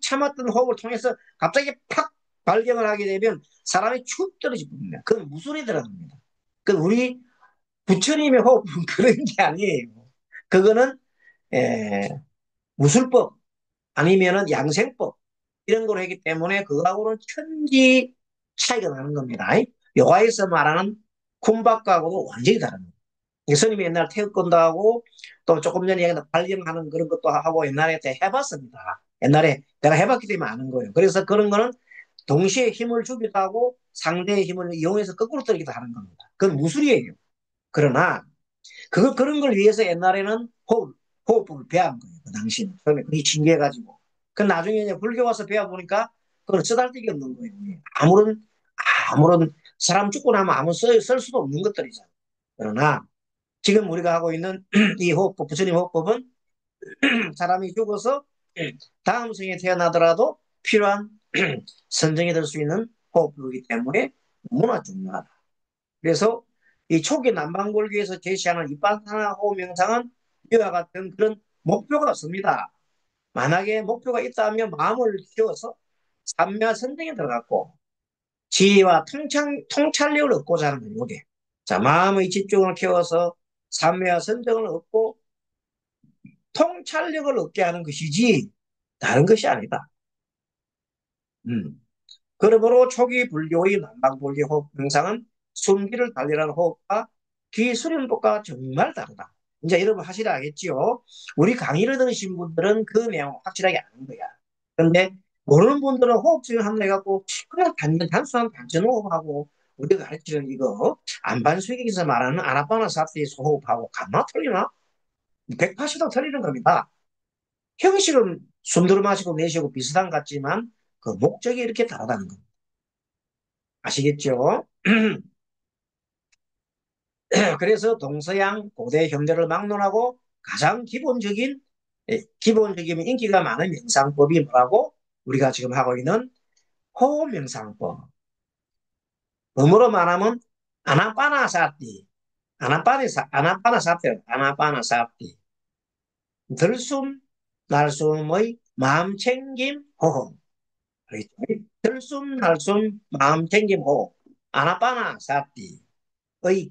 Speaker 2: 참았던 호흡을 통해서 갑자기 팍 발경을 하게 되면 사람이 축 떨어져 버립니다. 그건 무술이 들어갑니다. 그 우리 부처님의 호흡은 그런 게 아니에요. 그거는 에, 무술법 아니면은 양생법 이런 걸 하기 때문에 그거하고는 천지 차이가 나는 겁니다. 요가에서 말하는 쿤박과하고도 완전히 다릅니다. 스님이 옛날 태극권도 하고 또 조금 전에 발령하는 그런 것도 하고 옛날에 해봤습니다. 옛날에 내가 해봤기 때문에 아는 거예요. 그래서 그런 거는 동시에 힘을 주기도 하고 상대의 힘을 이용해서 거꾸로 떨기도 하는 겁니다. 그건 무술이에요. 그러나 그런 걸 위해서 옛날에는 호흡법을 배운 거예요. 그 당시는. 처음에 그게 신기해가지고. 그 나중에 이제 불교 와서 배워보니까 그건 쓰잘데기 없는 거예요. 아무런 사람 죽고 나면 아무 쓸 수도 없는 것들이잖아요. 그러나 지금 우리가 하고 있는 이 호흡법, 부처님 호흡법은 사람이 죽어서 다음 생에 태어나더라도 필요한 선정이 될 수 있는 호흡법이기 때문에 너무나 중요하다. 그래서 이 초기 남방골기에서 제시하는 이빠사나 호흡 명상은 이와 같은 그런 목표가 없습니다. 만약에 목표가 있다면 마음을 키워서 삼면 선정에 들어갔고 지혜와 통찰력을 얻고자 하는 거예요. 이게. 자, 마음의 집중을 키워서 삼매와 선정을 얻고 통찰력을 얻게 하는 것이지 다른 것이 아니다. 음. 그러므로 초기 불교의 남방불교 호흡 명상은 숨기를 달리라는 호흡과 기수련법과 정말 다르다. 이제 여러분 확실히 알겠지요? 우리 강의를 들으신 분들은 그 내용 확실하게 아는 거야. 그런데 모르는 분들은 호흡 수련 한다 해갖고 그냥 단순한 단전 호흡하고 우리가 가르치는 이거 안반수기에서 말하는 아나파나사티에서 호흡하고 가마 틀리나? 180도 틀리는 겁니다. 형식은 숨 들어 마시고 내쉬고 비슷한 것 같지만 그 목적이 이렇게 다르다는 겁니다. 아시겠죠? 그래서 동서양 고대 현대를 막론하고 가장 기본적인 인기가 많은 명상법이 뭐라고? 우리가 지금 하고 있는 호흡 명상법. 뭐뭐로 말하면 아나빠나사티, 아나빠나사티, 아나빠나사티. 들숨, 날숨의 마음챙김 호흡. 들숨, 날숨, 마음챙김 호흡. 아나빠나사티의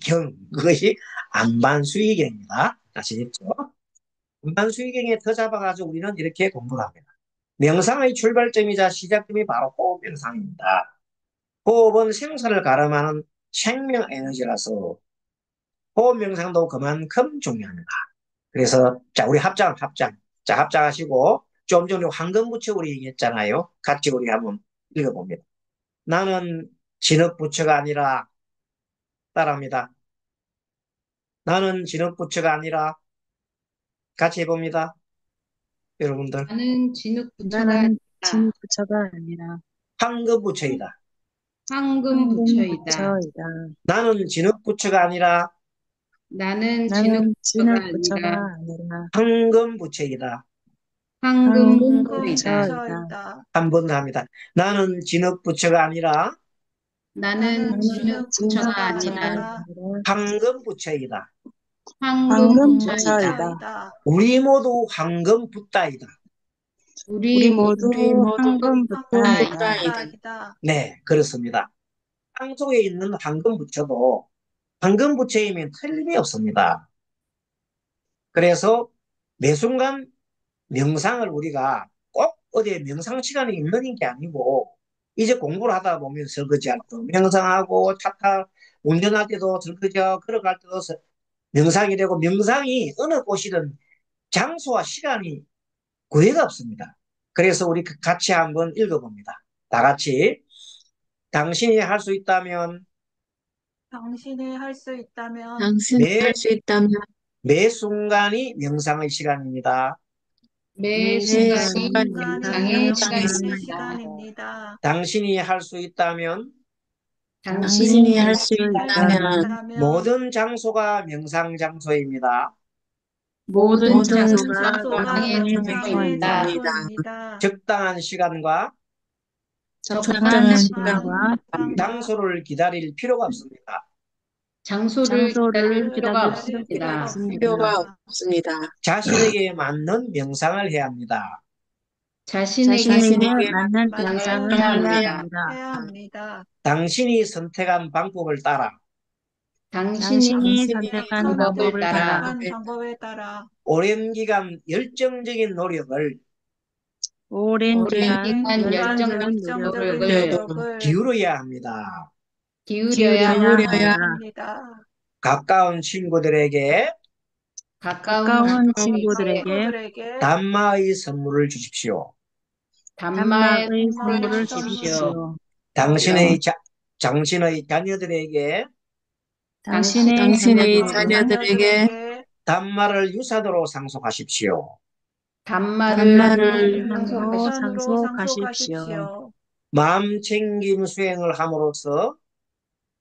Speaker 2: 경, 그것이 안반수의경입니다. 아시겠죠? 안반수의경에 더 잡아가지고 우리는 이렇게 공부를 합니다. 명상의 출발점이자 시작점이 바로 호흡 명상입니다. 호흡은 생사를 가름하는 생명 에너지라서 호흡 명상도 그만큼 중요합니다. 그래서 자 우리 합장. 자 합장하시고 좀 전에 황금부처 우리 얘기했잖아요. 같이 우리 한번 읽어봅니다. 나는 진흙부처가 아니라 따라합니다. 나는 진흙부처가 아니라 같이 해봅니다. 여러분들
Speaker 1: 나는 진흙부처가
Speaker 3: 나는
Speaker 1: 아니라
Speaker 3: 진부처가 아니라
Speaker 2: 황금부처이다.
Speaker 1: 황금부처이다.
Speaker 3: 황금부처이다.
Speaker 2: 나는 진흙부처가 아니라
Speaker 1: 나는
Speaker 3: 나는
Speaker 1: 진흙부처가
Speaker 3: 진부처가
Speaker 1: 아니라
Speaker 3: 아니라
Speaker 2: 황금부처이다.
Speaker 1: 황금부처이다.
Speaker 3: 황금부처이다.
Speaker 2: 한 번 더 합니다. 나는 진흙부처가 아니라
Speaker 1: 나는
Speaker 3: 나는
Speaker 1: 진흙부처가
Speaker 3: 진부처가
Speaker 1: 아니라
Speaker 3: 아니라
Speaker 2: 황금부처이다.
Speaker 1: 황금부처이다.
Speaker 3: 황금부처이다.
Speaker 2: 우리 모두 황금붓다이다.
Speaker 3: 우리
Speaker 1: 우리
Speaker 3: 모두
Speaker 1: 모두
Speaker 3: 황금부처이다.
Speaker 1: 황금부처이다.
Speaker 2: 네, 그렇습니다. 땅속에 있는 황금부처도 황금부처이면 틀림이 없습니다. 그래서 매 순간 명상을 우리가 꼭 어디에 명상 시간이 있는 게 아니고 이제 공부를 하다 보면 설거지할 때도 명상하고 운전할 때도 설거지하고 걸어갈 때도 명상이 되고 명상이 어느 곳이든 장소와 시간이 구애가 없습니다. 그래서 우리 같이 한번 읽어봅니다. 다 같이 당신이 할 수 있다면
Speaker 4: 당신이 할 수 있다면
Speaker 3: 당신이
Speaker 2: 매,
Speaker 3: 할 수 있다면
Speaker 2: 매 순간이 명상의 시간입니다.
Speaker 1: 매
Speaker 3: 매
Speaker 1: 순간이
Speaker 3: 순간이
Speaker 1: 명상의
Speaker 3: 명상의
Speaker 1: 시간입니다.
Speaker 4: 시간입니다.
Speaker 2: 당신이 할 수 있다면
Speaker 3: 당신이 할 수
Speaker 4: 당신이
Speaker 3: 있다면
Speaker 4: 있다면
Speaker 2: 모든 장소가 명상 장소입니다.
Speaker 1: 모든
Speaker 3: 모든
Speaker 1: 장소가
Speaker 3: 장소가
Speaker 1: 명상의
Speaker 4: 명상의
Speaker 1: 장소입니다.
Speaker 4: 장소입니다.
Speaker 2: 적당한 시간과
Speaker 3: 적당한
Speaker 1: 시간과
Speaker 3: 시간과
Speaker 2: 장소를 기다릴 필요가 없습니다.
Speaker 1: 장소를 기다릴 필요가
Speaker 3: 기다릴
Speaker 1: 없습니다.
Speaker 3: 필요가 없습니다.
Speaker 2: 자신에게 맞는 명상을 해야 합니다.
Speaker 1: 자신에게
Speaker 3: 자신에게 맞는
Speaker 4: 맞는
Speaker 3: 명상을
Speaker 1: 명상을
Speaker 3: 해야
Speaker 1: 해야
Speaker 3: 합니다.
Speaker 4: 해야 합니다.
Speaker 2: 당신이 선택한 방법을 따라
Speaker 1: 당신이
Speaker 3: 당신이 선택한 방법을 따라
Speaker 4: 선택한 방법에 따라
Speaker 2: 오랜 기간 열정적인 노력을
Speaker 3: 오랜
Speaker 1: 오랜
Speaker 3: 기간
Speaker 1: 기간
Speaker 3: 열정적인
Speaker 4: 열정적인
Speaker 3: 노력을
Speaker 4: 노력을
Speaker 2: 기울여야 합니다.
Speaker 1: 기울여야
Speaker 3: 기울여야
Speaker 4: 합니다.
Speaker 2: 가까운 친구들에게
Speaker 3: 가까운
Speaker 1: 친구들에게
Speaker 4: 친구들에게
Speaker 2: 담마의 선물을 주십시오.
Speaker 1: 단마의
Speaker 3: 단마의
Speaker 1: 선물을
Speaker 3: 선물을
Speaker 1: 주십시오.
Speaker 3: 주십시오.
Speaker 2: 당신의 자녀들에게
Speaker 3: 당신의
Speaker 4: 자녀들에게
Speaker 2: 담마를 유산으로 상속하십시오.
Speaker 1: 단마를
Speaker 3: 단마를
Speaker 4: 우선으로
Speaker 3: 상속하십시오.
Speaker 4: 상속하십시오.
Speaker 2: 마음 챙김 수행을 함으로써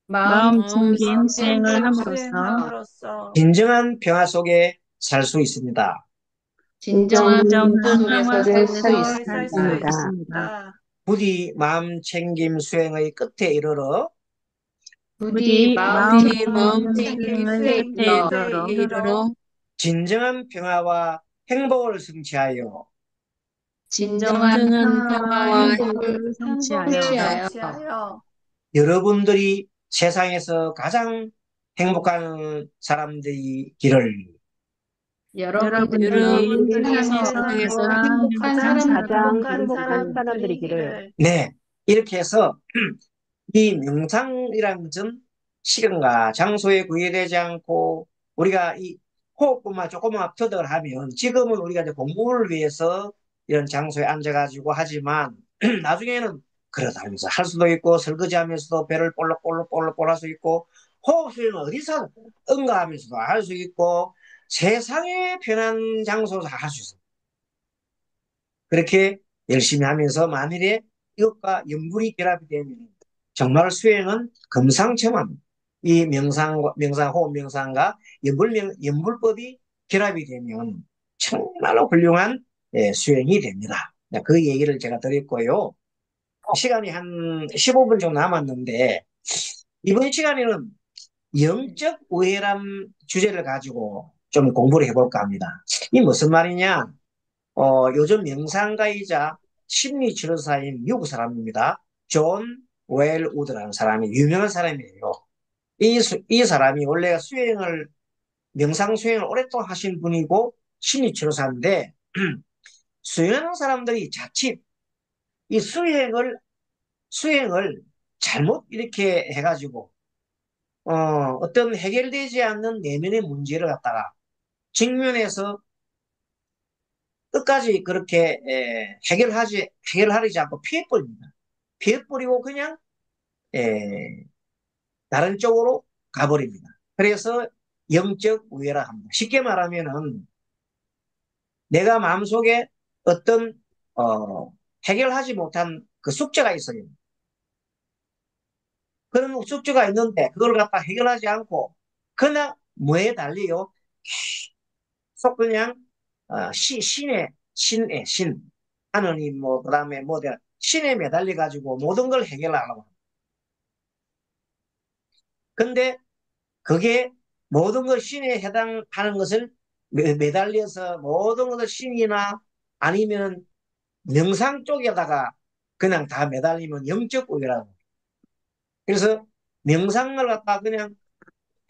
Speaker 3: 마음
Speaker 1: 마음
Speaker 3: 챙김 수행을 함으로써
Speaker 4: 수행함으로써
Speaker 2: 진정한 평화 속에 살 수 있습니다.
Speaker 1: 진정한
Speaker 3: 진정한
Speaker 1: 평화
Speaker 3: 평화
Speaker 1: 속에서
Speaker 3: 속에서
Speaker 1: 살 수
Speaker 3: 살 수
Speaker 1: 있습니다.
Speaker 3: 있습니다.
Speaker 2: 부디 마음 챙김 수행의 끝에 이르러
Speaker 1: 부디
Speaker 3: 부디
Speaker 1: 마음
Speaker 3: 마음
Speaker 1: 챙김
Speaker 3: 챙김의
Speaker 1: 수행에
Speaker 3: 끝에
Speaker 1: 이르러
Speaker 2: 진정한 평화와 행복을 성취하여
Speaker 1: 진정한 평화와
Speaker 3: 행복을 성취하여
Speaker 4: 성취하여
Speaker 2: 여러분들이 세상에서 가장 행복한 사람들이기를
Speaker 1: 여러분들이 세상에서
Speaker 3: 세상에서
Speaker 1: 행복한
Speaker 4: 행복한
Speaker 1: 사람들이기를
Speaker 4: 사람들이기를
Speaker 2: 네, 이렇게 해서 이 명상이라는 것은 시간과 장소에 구애되지 않고 우리가 이 호흡법만 조금만 터득을 하면 지금은 우리가 이제 공부를 위해서 이런 장소에 앉아가지고 하지만 나중에는 걸어다니면서 할 수도 있고 설거지하면서도 배를 볼록볼록 할 수 있고 호흡 수행은 어디서 응가하면서도 할 수 있고 세상의 편한 장소에서 할 수 있습니다. 그렇게 열심히 하면서 만일에 이것과 연불이 결합이 되면 정말 수행은 금상첨화입니다. 이 호흡 명상과 연불법이 결합이 되면 정말로 훌륭한 수행이 됩니다. 그 얘기를 제가 드렸고요. 시간이 한 15분 정도 남았는데 이번 시간에는 영적 우애란 주제를 가지고 좀 공부를 해볼까 합니다. 이 무슨 말이냐? 요즘 명상가이자 심리치료사인 미국 사람입니다. 존 웰우드라는 사람이 유명한 사람이에요. 이 사람이 원래 명상 수행을 오랫동안 하신 분이고 심리치료사인데 수행하는 사람들이 자칫 이 수행을 잘못 이렇게 해가지고 어떤 해결되지 않는 내면의 문제를 갖다가 직면해서 끝까지 그렇게 해결하지 않고 피해버립니다. 피해버리고 그냥 에, 다른 쪽으로 가버립니다. 그래서 영적 우회라 합니다. 쉽게 말하면은 내가 마음속에 어떤 어, 해결하지 못한 그 숙제가 있어요. 그런 숙제가 있는데 그걸 갖다 해결하지 않고 그냥 뭐에 달리요? 계속 그냥 신의 신 하느님 뭐 그다음에 뭐 신에 매달려 가지고 모든 걸 해결하려고. 근데 그게 모든 걸 신에 해당하는 것을 매달려서 모든 것을 신이나 아니면 명상 쪽에다가 그냥 다 매달리면 영적 우위라고. 그래서 명상을 갖다 그냥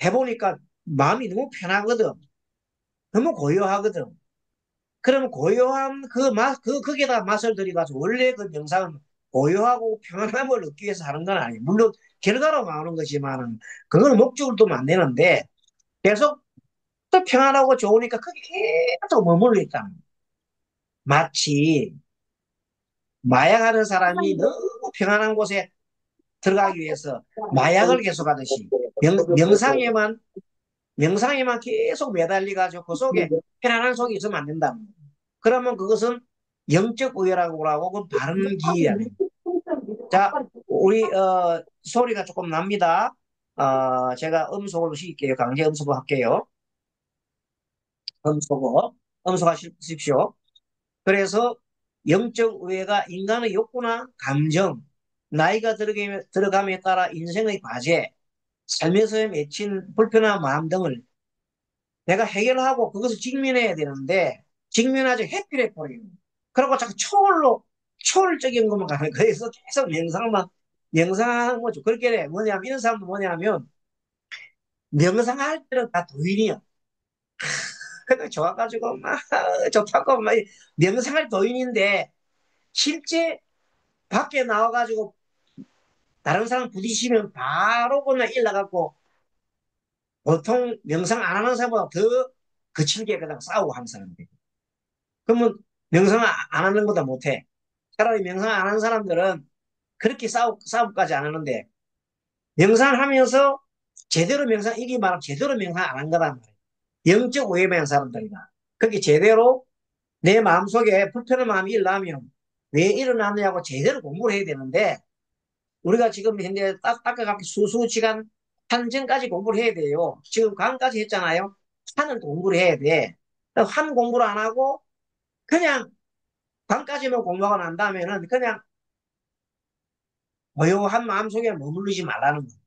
Speaker 2: 해보니까 마음이 너무 편하거든. 너무 고요하거든. 그러면 고요한 거기에다 맛을 들여가지고 원래 그 명상은 고요하고 평안함을 얻기 위해서 하는 건 아니에요. 물론 결과로 나오는 거지만은 그거는 목적을 두면 안 되는데 계속 또 평안하고 좋으니까 거기 계속 머물러 있다. 마치 마약하는 사람이 너무 평안한 곳에 들어가기 위해서 마약을 계속 하듯이 명상에만 계속 매달려가지고 그 속에 편안한 속이 있으면 안 된다. 그러면 그것은 영적 우열하고 하고 그건 바른 기이라네. 자, 우리 소리가 조금 납니다. 제가 음소거로 시킬게요. 강제 음소거 할게요. 음소거. 음소거하십시오. 그래서 영적 우애가 인간의 욕구나 감정, 나이가 들어감에 따라 인생의 과제, 삶에서 맺힌 불편한 마음 등을 내가 해결하고 그것을 직면해야 되는데 직면하지 회피를 해버려요. 그리고 자꾸 초월적인 것만 가는 거예요. 그래서 계속 명상하는 거죠. 그렇게 뭐냐면 이런 사람도 뭐냐면 명상할 때는 다 도인이요. 그거 좋아가지고 막 좋다고 막 명상할 도인인데 실제 밖에 나와가지고 다른 사람 부딪히면 바로 그냥 일나갖고 보통 명상 안 하는 사람보다 더 거칠게 그냥 싸우고 하는 사람들. 그러면 명상 안 하는 것보다 못해. 차라리 명상 안 하는 사람들은 그렇게 싸움까지 안 하는데 명상을 하면서 이게 말하면 제대로 명상 안 한 거란 말이에요. 영적 오해만 사람들이다. 그게 제대로 내 마음속에 불편한 마음이 일어나면 왜 일어나느냐고 제대로 공부를 해야 되는데 우리가 지금 현재 닦아갖기 수수시간 한전까지 공부를 해야 돼요. 지금 강까지 했잖아요. 한은 공부를 해야 돼. 한 공부를 안 하고 그냥 강까지만 공부가 난다면은 그냥 고요한 마음속에 머무르지 말라는 거예요.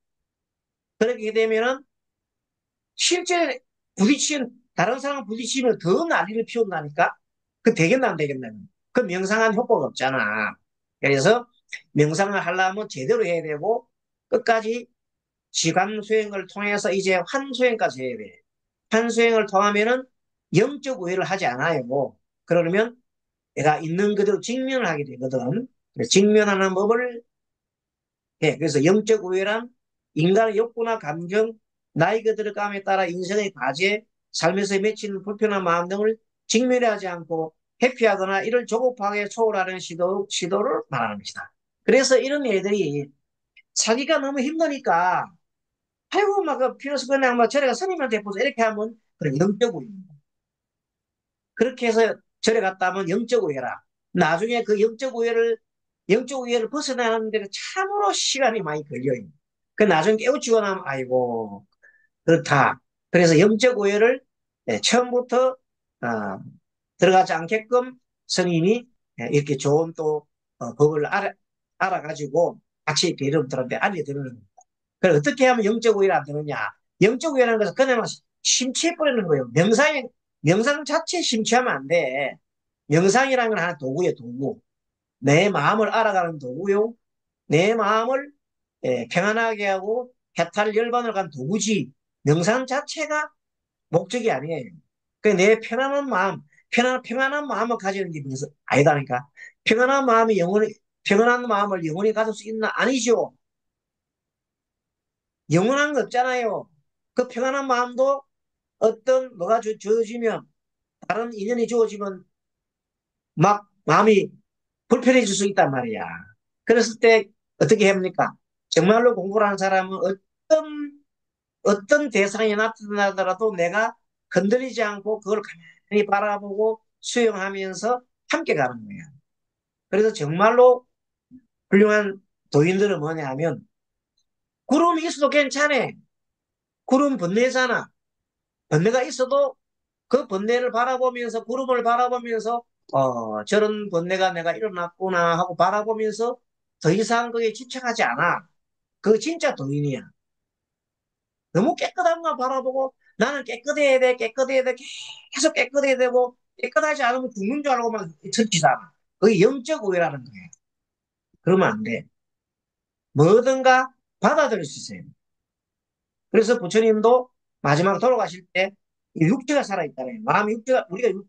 Speaker 2: 그렇게 되면은 실제 다른 사람 부딪히면 더 난리를 피운다니까? 그 되겠나 안 되겠나? 그 명상한 효과가 없잖아. 그래서 명상을 하려면 제대로 해야 되고 끝까지 지관 수행을 통해서 이제 환수행까지 해야 돼. 환수행을 통하면은 영적 우회를 하지 않아요. 그러면 내가 있는 그대로 직면을 하게 되거든. 직면하는 법을 해. 그래서 영적 우회란 인간의 욕구나 감정, 나이가 들어감에 따라 인생의 과제, 삶에서 맺히는 불편한 마음 등을 직면하지 않고 회피하거나 이를 조급하게 초월하는 시도를 말하는 것이다. 그래서 이런 애들이 자기가 너무 힘드니까 아이고 막 비로소 그냥 막 저래가 스님한테 보자 이렇게 하면 그래 영적 우위입니다. 그렇게 해서 절에 갔다 하면 영적 우회라. 나중에 그 영적 우회를 벗어나는 데는 참으로 시간이 많이 걸려요. 그 나중에 깨우치고 나면 아이고 그렇다. 그래서 영적 우회를 처음부터 어, 들어가지 않게끔 스님이 이렇게 좋은 또 법을 알아가지고 같이 여러분들한테 알려드리는 겁니다. 그래, 어떻게 하면 영적 우위를 안 되느냐? 영적 우위라는 것은 그냥 심취해버리는 거예요. 명상 자체에 심취하면 안 돼. 명상이라는 건 하나 도구예요, 도구. 내 마음을 알아가는 도구요. 내 마음을 평안하게 하고 해탈 열반을 간 도구지. 명상 자체가 목적이 아니에요. 내 편안한 마음, 평안한 마음을 가지는 게 무슨 아니다니까. 평안한 마음을 영원히 가질 수 있나? 아니죠. 영원한 거 없잖아요. 그 평안한 마음도 뭐가 주어지면, 다른 인연이 주어지면 막 마음이 불편해질 수 있단 말이야. 그랬을 때 어떻게 합니까? 정말로 공부를 하는 사람은 어떤 대상이 나타나더라도 내가 흔들리지 않고 그걸 가만히 바라보고 수용하면서 함께 가는 거야. 그래서 정말로 훌륭한 도인들은 뭐냐 하면 구름이 있어도 괜찮아. 구름 번뇌잖아. 번뇌가 있어도 그 번뇌를 바라보면서 구름을 바라보면서 저런 번뇌가 내가 일어났구나 하고 바라보면서 더 이상 그게 집착하지 않아. 그거 진짜 도인이야. 너무 깨끗한 거 바라보고 나는 깨끗해야 돼, 깨끗해야 돼, 계속 깨끗해야 되고 깨끗하지 않으면 죽는 줄 알고 막 천치잖아. 그게 영적 우회라는 거예요. 그러면 안 돼. 뭐든가 받아들일 수 있어요. 그래서 부처님도 마지막 돌아가실 때 육체가 살아있다네요. 마음이 우리가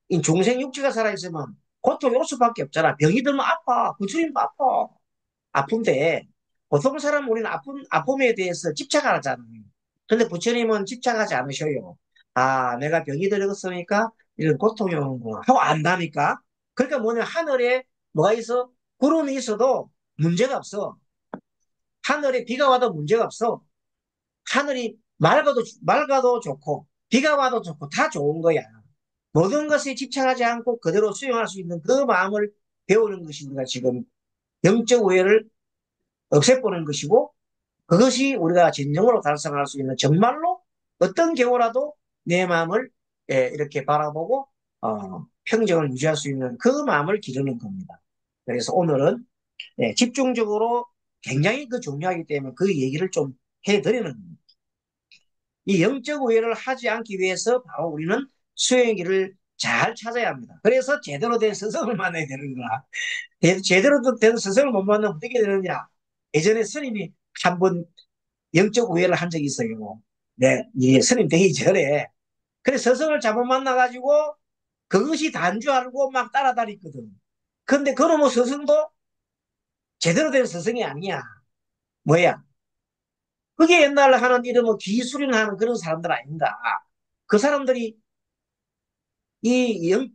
Speaker 2: 이 중생 육체가 살아있으면 고통이 올 수밖에 없잖아. 병이 들면 아파. 부처님도 아파. 아픈데 보통 사람 우리는 아픔에 대해서 집착을 하잖아요. 근데 부처님은 집착하지 않으셔요. 아, 내가 병이 들었으니까 이런 고통이 오는구나 하고 안다니까. 그러니까 뭐냐, 하늘에 뭐가 있어? 구름이 있어도 문제가 없어. 하늘에 비가 와도 문제가 없어. 하늘이 맑아도 좋고 비가 와도 좋고 다 좋은 거야. 모든 것에 집착하지 않고 그대로 수용할 수 있는 그 마음을 배우는 것이 우리가 지금 영적 우회를 없애보는 것이고, 그것이 우리가 진정으로 달성할 수 있는, 정말로 어떤 경우라도 내 마음을 이렇게 바라보고 평정을 유지할 수 있는 그 마음을 기르는 겁니다. 그래서 오늘은 집중적으로 굉장히 중요하기 때문에 그 얘기를 좀 해드리는 겁니다. 이 영적 우회를 하지 않기 위해서 바로 우리는 수행의 길을 잘 찾아야 합니다. 그래서 제대로 된 스승을 만나야 되는 거야. 제대로 된 스승을 못 만나면 어떻게 되느냐? 예전에 스님이 한 번 영적 우회를 한 적이 있어요. 네, 이 스님 되기 전에. 그래, 스승을 잘못 만나가지고 그것이 다인 줄 알고 막 따라다녔거든. 근데 그놈의 스승도 제대로 된 스승이 아니야. 뭐야? 그게 옛날에 하는 일은 뭐 기술이나 하는 그런 사람들 아닌가. 그 사람들이 이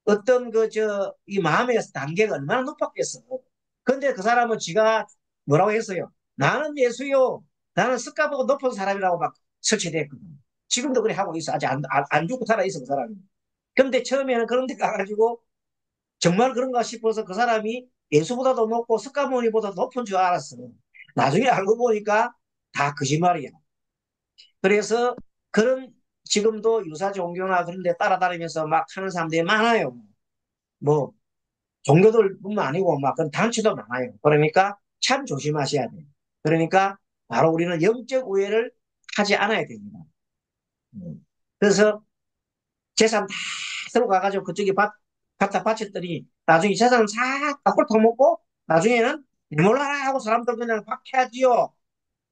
Speaker 2: 어떤 이 마음의 단계가 얼마나 높았겠어. 근데 그 사람은 지가 뭐라고 했어요? 나는 예수요. 나는 스카보다 높은 사람이라고 막 설치됐거든. 지금도 그래 하고 있어. 아직 안 죽고 살아있어, 그 사람이. 근데 처음에는 그런 데 가가지고 정말 그런가 싶어서 그 사람이 예수보다도 높고 스카모니보다 높은 줄 알았어. 나중에 알고 보니까 다 거짓말이야. 그래서 지금도 유사 종교나 그런 데 따라다니면서 막 하는 사람들이 많아요. 뭐, 종교들뿐만 아니고 막 그런 단체도 많아요. 그러니까 참 조심하셔야 돼요. 그러니까 바로 우리는 영적 우회를 하지 않아야 됩니다. 그래서 재산 다 들고 가가지고 그쪽에 갖다 바쳤더니 나중에 재산 싹다 훑어먹고 나중에는 몰라라 하고 사람들 그냥 박해하지요.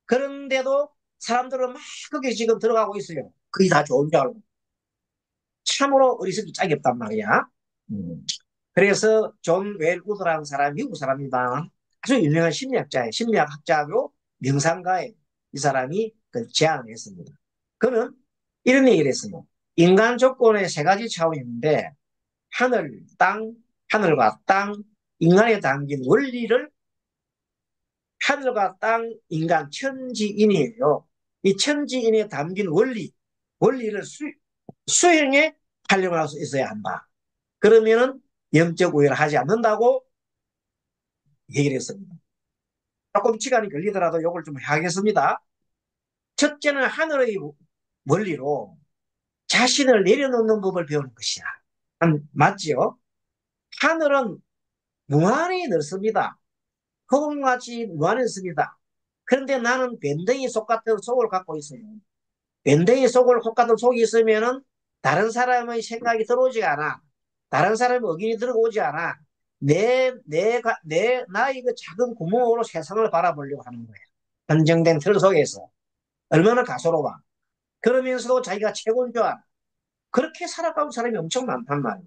Speaker 2: 그런데도 사람들은 막 거기 지금 들어가고 있어요. 그게 다 좋은 줄 알고. 참으로 어리석기 짝이 없단 말이야. 음. 그래서 존 웰우드라는 사람, 미국 사람이다. 아주 유명한 심리학자예요. 심리학학자고 명상가예요. 이 사람이 그 제안을 했습니다. 그는 이런 얘기를 했어요. 인간 조건에 세 가지 차원이 있는데 하늘과 땅, 인간에 담긴 원리를 하늘과 땅, 인간, 천지인이에요. 이 천지인에 담긴 원리를 수행에 활용할 수 있어야 한다. 그러면은 영적 우회를 하지 않는다고 얘기를 했습니다. 조금 시간이 걸리더라도 이걸 좀 하겠습니다. 첫째는 하늘의 원리로 자신을 내려놓는 법을 배우는 것이야. 맞지요? 하늘은 무한히 넓습니다. 허공같이 무한했습니다. 그런데 나는 밴댕이 속 같은 속을 갖고 있어요. 밴댕이 속 같은 속이 있으면은 다른 사람의 생각이 들어오지 않아. 다른 사람의 의견이 들어오지 않아. 나의 그 작은 구멍으로 세상을 바라보려고 하는 거야. 한정된 틀 속에서. 얼마나 가소로워. 그러면서도 자기가 최고인 줄 알아. 그렇게 살아가는 사람이 엄청 많단 말이야.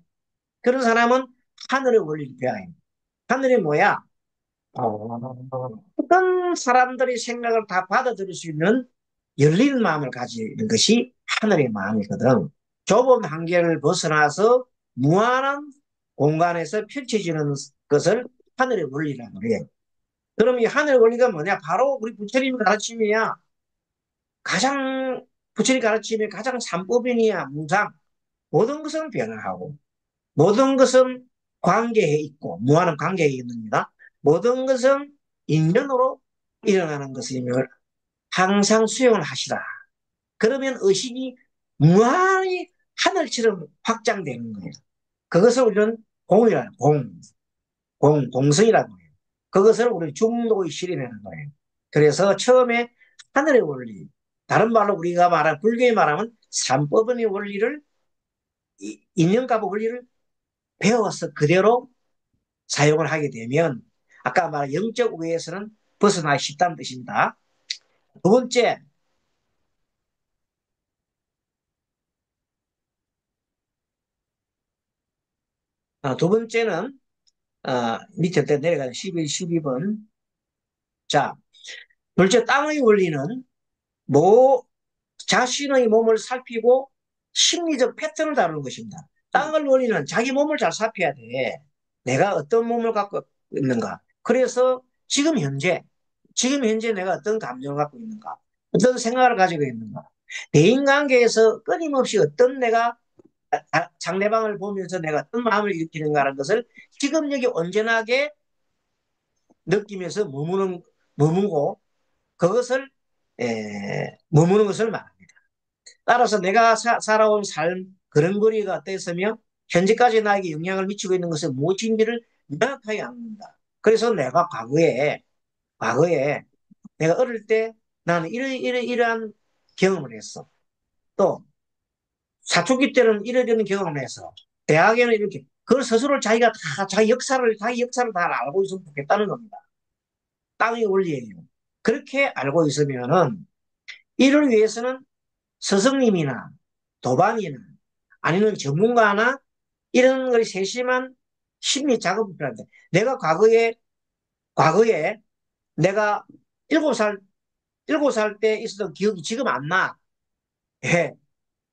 Speaker 2: 그런 사람은 하늘의 원리를 배워야 해. 하늘이 뭐야? 어떤 사람들의 생각을 다 받아들일 수 있는 열린 마음을 가지는 것이 하늘의 마음이거든. 좁은 한계를 벗어나서 무한한 공간에서 펼쳐지는 것을 하늘의 원리라고 그래. 그럼 이 하늘의 원리가 뭐냐? 바로 우리 부처님 가르침이야. 가장, 부처님 가르침의 가장 삼법인이야, 무상. 모든 것은 변화하고, 모든 것은 관계에 있고, 무한한 관계에 있습니다. 모든 것은 인연으로 일어나는 것임을 항상 수용을 하시라. 그러면 의식이 무한히 하늘처럼 확장되는 거예요. 그것을 우리는 공이라는 공성이라고 해요. 그것을 우리 중도의 실현하는 거예요. 그래서 처음에 하늘의 원리, 다른 말로 우리가 말하는 불교의 말하면 삼법원의 원리를 인연값의 원리를 배워서 그대로 사용을 하게 되면 아까 말한 영적 우애에서는 벗어나기 쉽다는 뜻입니다. 두 번째, 두 번째는 밑에 내려가는 12번. 자, 둘째 땅의 원리는 자신의 몸을 살피고 심리적 패턴을 다루는 것입니다. 땅의 원리는 자기 몸을 잘 살펴야 돼. 내가 어떤 몸을 갖고 있는가. 그래서 지금 현재 내가 어떤 감정을 갖고 있는가. 어떤 생각을 가지고 있는가. 대인관계에서 끊임없이 어떤 내가 상대방을 보면서 내가 어떤 마음을 일으키는가라는 것을 지금 여기 온전하게 느끼면서 머무고 그것을 머무는 것을 말합니다. 따라서 내가 살아온 삶 그런 거리가 어땠으며 현재까지 나에게 영향을 미치고 있는 것은 무엇인지를 명확하게 압니다. 그래서 내가 과거에 내가 어릴 때 나는 이러한 경험을 했어. 또 사춘기 때는 이러는 경험을 해서 대학에는 이렇게 그걸 스스로 자기가 다 자기 역사를 다 알고 있으면 좋겠다는 겁니다. 땅의 원리예요. 그렇게 알고 있으면은 이를 위해서는 스승님이나 도반이나 아니면 전문가나 이런 걸 세심한 심리 작업이 필요합니다. 내가 과거에 내가 7살, 7살 때 있었던 기억이 지금 안 나. 예.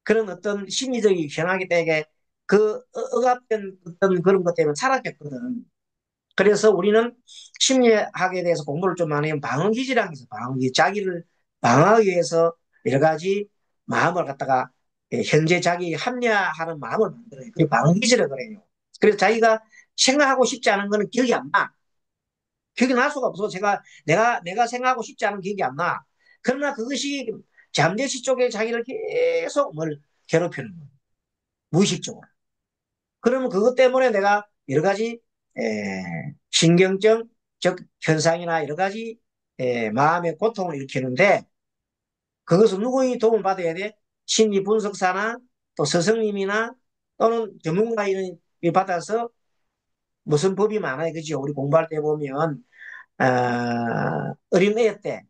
Speaker 2: 그런 어떤 심리적인 현황이 되게 그 억압된 어떤 그런 것 때문에 살았겠거든. 그래서 우리는 심리학에 대해서 공부를 좀 많이 하면 방어기제라는 게 있어요. 방어기. 자기를 방어하기 위해서 여러 가지 마음을 갖다가 현재 자기 합리화하는 마음을 만들어요. 그게 방어기제라 그래요. 그래서 자기가 생각하고 싶지 않은 거는 기억이 안 나. 기억이 날 수가 없어. 내가 생각하고 싶지 않은 기억이 안 나. 그러나 그것이 잠재시 쪽에 자기를 계속 괴롭히는 거예요. 무의식적으로. 그러면 그것 때문에 내가 여러 가지 신경적 현상이나 여러 가지 마음의 고통을 일으키는데 그것은 누구의 도움을 받아야 돼? 심리 분석사나 또 스승님이나 또는 전문가의 받아서 무슨 법이 많아요. 그죠? 우리 공부할 때 보면 어린 애 때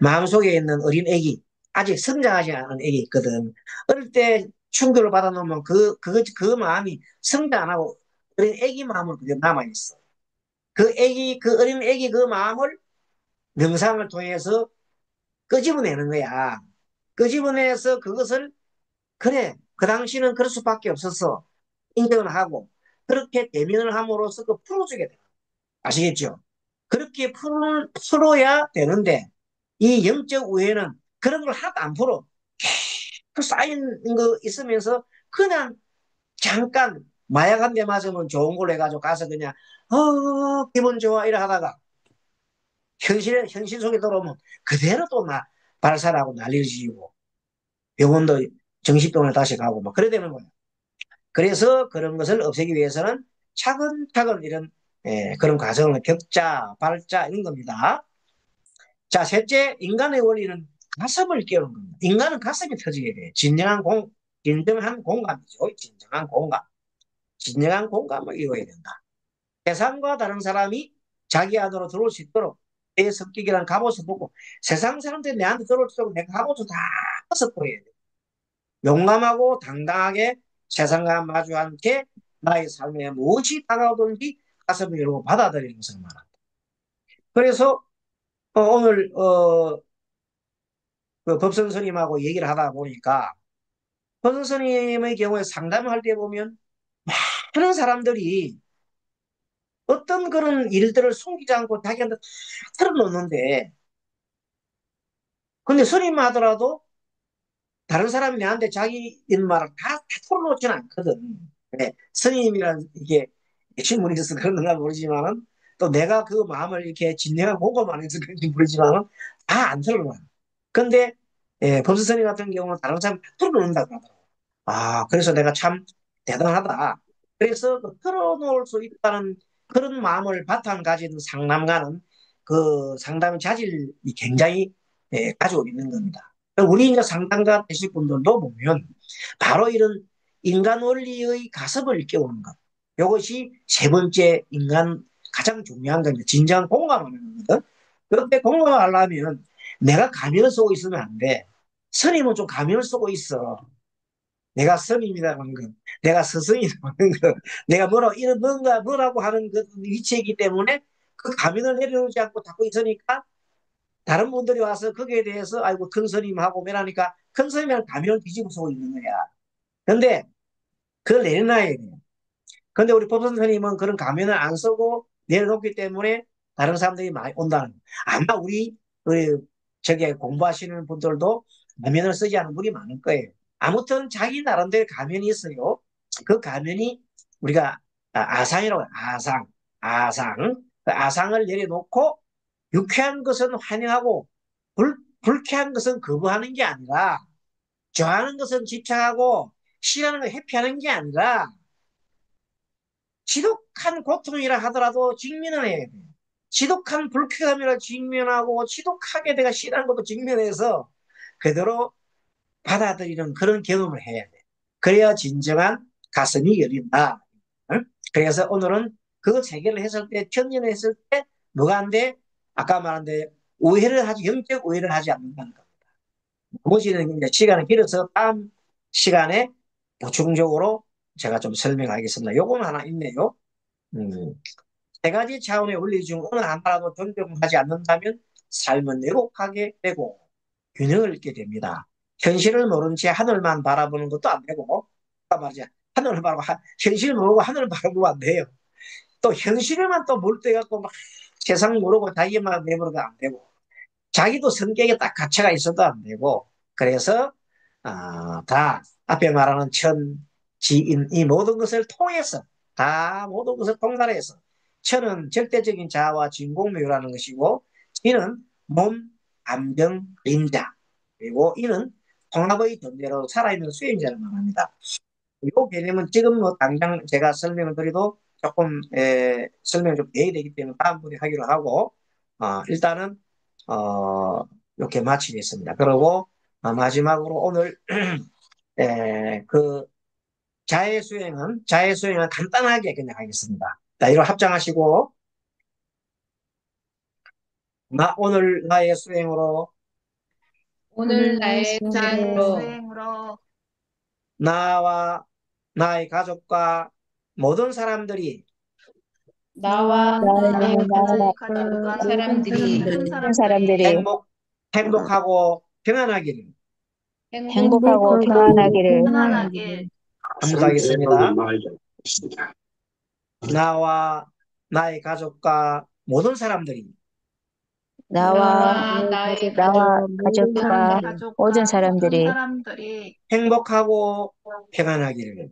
Speaker 2: 마음속에 있는 어린 애기 아직 성장하지 않은 애기 있거든. 어릴 때 충격을 받아놓으면 그 마음이 성장 안 하고 어린 애기 마음으로 그게 남아있어. 그 어린 애기 그 마음을 명상을 통해서 끄집어내는 거야. 끄집어내서 그것을, 그래, 그 당시는 그럴 수밖에 없었어. 인정을 하고, 그렇게 대면을 함으로써 그 풀어주게 돼. 아시겠죠? 그렇게 풀어야 되는데, 이 영적 우애는 그런 걸 하나도 안 풀어. 그 쌓인 거 있으면서 그냥 잠깐 마약 한 대 맞으면 좋은 걸로 해가지고 가서 그냥 기분 좋아 이래 하다가 현실 속에 들어오면 그대로 또 발살하고 난리를 지고 병원도 정신병원에 다시 가고 막 그래 되는 거예요. 그래서 그런 것을 없애기 위해서는 차근차근 이런 그런 과정을 격자, 발자 이런 겁니다. 자, 셋째, 인간의 원리는 가슴을 깨우는 겁니다. 인간은 가슴이 터지게 돼요. 진정한 공감이죠. 진정한 공감. 진정한 공감을 이루어야 된다. 세상과 다른 사람이 자기 안으로 들어올 수 있도록 내 성격이란 갑옷을 벗고 세상 사람들이 내한테 들어올 수 있도록 내 갑옷을 다 벗어버려야 돼. 용감하고 당당하게 세상과 마주한 채 나의 삶에 무엇이 다가오든지 가슴을 열고 받아들이는 것을 말한다. 그래서 오늘 그 법선 스님하고 얘기를 하다 보니까 법선 스님의 경우에 상담을 할 때 보면 많은 사람들이 어떤 그런 일들을 숨기지 않고 자기한테 다 털어놓는데 근데 스님 하더라도 다른 사람이 내한테 자기 말을 다 털어놓지는 않거든. 네, 스님이란 이게 신문이 있어서 그런가 모르지만은 또 내가 그 마음을 이렇게 진정한 공감 안 해서 그런지 모르지만은 다 안 털어놔. 근데 법수 스님 같은 경우는 다른 사람 다 털어놓는다 그러더라고. 아, 그래서 내가 참 대단하다. 그래서 그 털어놓을 수 있다는 그런 마음을 바탕 가진 상담가는 그 상담 자질이 굉장히 가지고 있는 겁니다. 우리 이제 상담가 되실 분들도 보면 바로 이런 인간 원리의 가슴을 깨우는 것. 이것이 세 번째 인간 가장 중요한 겁니다. 진정한 공감하는 거거든. 그런데 공감하려면 내가 가면을 쓰고 있으면 안 돼. 스님은 좀 가면을 쓰고 있어. 내가 스님이라는 거, 내가 스승이라는 거, 내가 이런 뭐라고 하는 그 위치이기 때문에 그 가면을 내려놓지 않고 닫고 있으니까 다른 분들이 와서 거기에 대해서 아이고 큰 스님하고 매라니까 큰 스님이랑 가면을 뒤집어 쓰고 있는 거야. 근데 그걸 내려놔야 돼. 근데 우리 법선 스님은 그런 가면을 안 쓰고 내려놓기 때문에 다른 사람들이 많이 온다는 거야. 아마 우리 저기 공부하시는 분들도 가면을 쓰지 않은 분이 많을 거예요. 아무튼 자기 나름대로 가면이 있어요. 그 가면이 우리가 아상이라고 해요. 아상. 그 아상을 내려놓고 유쾌한 것은 환영하고 불쾌한 것은 거부하는 게 아니라 좋아하는 것은 집착하고 싫어하는 걸 회피하는 게 아니라 지독한 고통이라 하더라도 직면을 해야 돼. 지독한 불쾌감이라 직면하고 지독하게 내가 싫어하는 것도 직면해서 그대로 받아들이는 그런 경험을 해야 돼. 그래야 진정한 가슴이 열린다. 응? 그래서 오늘은 그거 해결을 했을 때, 천년을 했을 때, 뭐가 안 돼? 아까 말한 데, 영적 오해를 하지 않는다는 겁니다. 나머지는 이제 시간이 길어서 다음 시간에 보충적으로 제가 좀 설명하겠습니다. 요거는 하나 있네요. 음, 세 가지 차원의 원리 중 어느 하나라도 존중하지 않는다면 삶은 왜곡하게 되고 균형을 잃게 됩니다. 현실을 모른 채 하늘만 바라보는 것도 안 되고, 아까 말이죠. 하늘을 바라보, 현실을 모르고 하늘을 바라보면 안 돼요. 또 현실에만 또 몰두해갖고 막 세상 모르고 자기만 내버려도 안 되고, 자기도 성격에 딱 가치가 있어도 안 되고, 그래서, 다 앞에 말하는 천지인 이 모든 것을 통해서, 다 모든 것을 통달해서, 천은 절대적인 자아와 진공묘라는 것이고, 지는 몸, 감정, 그림자, 그리고 이는 통합의 존재로 살아있는 수행자를 말합니다. 이 개념은 지금 뭐 당장 제가 설명을 드려도 조금 설명이 좀 돼야 되기 때문에 다음번에 하기로 하고 일단은 이렇게 마치겠습니다. 그리고 마지막으로 오늘 그 자해 수행은 간단하게 그냥 하겠습니다. 자, 이걸 합장하시고 오늘 나의 수행으로
Speaker 1: 오늘 나의
Speaker 4: 나의
Speaker 1: 수행으로
Speaker 4: 수행으로
Speaker 2: 나와 나의 가족과 모든 사람들이
Speaker 1: 나와 나의
Speaker 4: 나의
Speaker 1: 가족과
Speaker 4: 가족과
Speaker 1: 모든 사람들이
Speaker 4: 모든
Speaker 3: 모든
Speaker 4: 사람들이
Speaker 3: 사람들이
Speaker 2: 행복하고 평안하기를
Speaker 3: 행복하고 평안하기를
Speaker 4: 편안하길
Speaker 2: 함구하겠습니다. 나와 나의 가족과 모든 사람들이
Speaker 3: 나와
Speaker 1: 나의
Speaker 3: 나와
Speaker 1: 모든
Speaker 3: 가족과
Speaker 1: 사람들이
Speaker 3: 모든
Speaker 4: 가족과 모든
Speaker 3: 사람들이
Speaker 4: 사람들이
Speaker 2: 행복하고 평안하기를.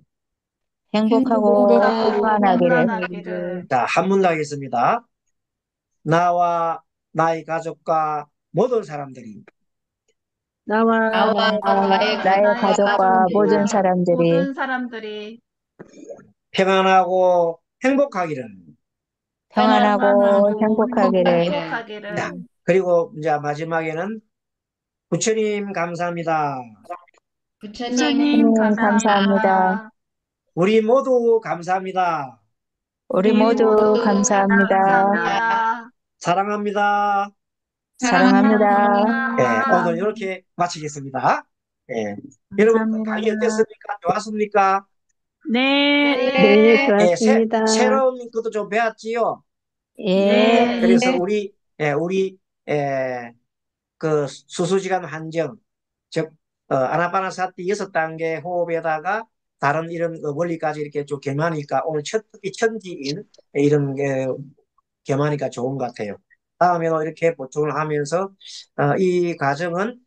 Speaker 3: 행복하고
Speaker 4: 행복하고
Speaker 3: 평안하기를
Speaker 4: 평안하기를
Speaker 2: 자, 한문 하겠습니다. 나와 나의 가족과 모든 사람들이
Speaker 1: 나와 나의
Speaker 3: 나의
Speaker 1: 가족과
Speaker 3: 가족과 모든
Speaker 4: 가족과
Speaker 3: 사람들이
Speaker 4: 모든 사람들이
Speaker 2: 평안하고 행복하기를.
Speaker 3: 평안하고
Speaker 4: 평안하고
Speaker 3: 행복하기를
Speaker 2: 자,
Speaker 4: 행복하기를
Speaker 2: 그리고 이제 마지막에는 부처님 감사합니다.
Speaker 1: 부처님
Speaker 4: 부처님
Speaker 3: 감사합니다.
Speaker 4: 감사합니다.
Speaker 2: 우리 모두 감사합니다.
Speaker 3: 우리
Speaker 1: 우리
Speaker 3: 모두
Speaker 1: 모두
Speaker 3: 감사합니다.
Speaker 4: 감사합니다.
Speaker 2: 사랑합니다.
Speaker 3: 사랑합니다.
Speaker 2: 예, 오늘
Speaker 4: 사랑합니다.
Speaker 2: 이렇게 마치겠습니다. 예. 여러분 강의 어땠습니까? 좋았습니까?
Speaker 4: 네.
Speaker 3: 네,
Speaker 2: 예,
Speaker 3: 좋았습니다.
Speaker 2: 새로운 것도 좀 배웠지요.
Speaker 3: 예,
Speaker 2: 그래서 우리 그 수수지간 한정, 즉 아나파나사티 6단계 호흡에다가 다른 이런 원리까지 이렇게 쭉 겸하니까 오늘 특히 천지인 이런 게 겸하니까 좋은 것 같아요. 다음에도 이렇게 보충을 하면서 이 과정은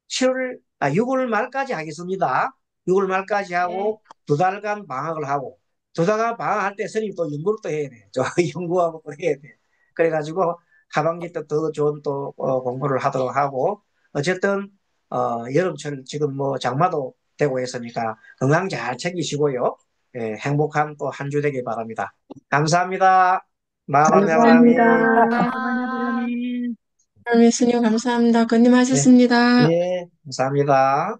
Speaker 2: 6월 말까지 하겠습니다. 6월 말까지 하고 두 달간 방학을 하고 두 달간 방학할 때 스님 또 연구를 또 해야 돼. 저 연구하고 또 해야 돼. 그래가지고 하반기 때 더 좋은 또 공부를 하도록 하고 어쨌든 여름철 지금 뭐 장마도 되고 있으니까 건강 잘 챙기시고요. 예, 행복한 또 한 주 되길 바랍니다. 감사합니다. 마하바네바라미.
Speaker 4: 감사합니다.
Speaker 5: 예수님 감사합니다.
Speaker 2: 네,
Speaker 5: 건님하셨습니다.
Speaker 2: 예, 감사합니다.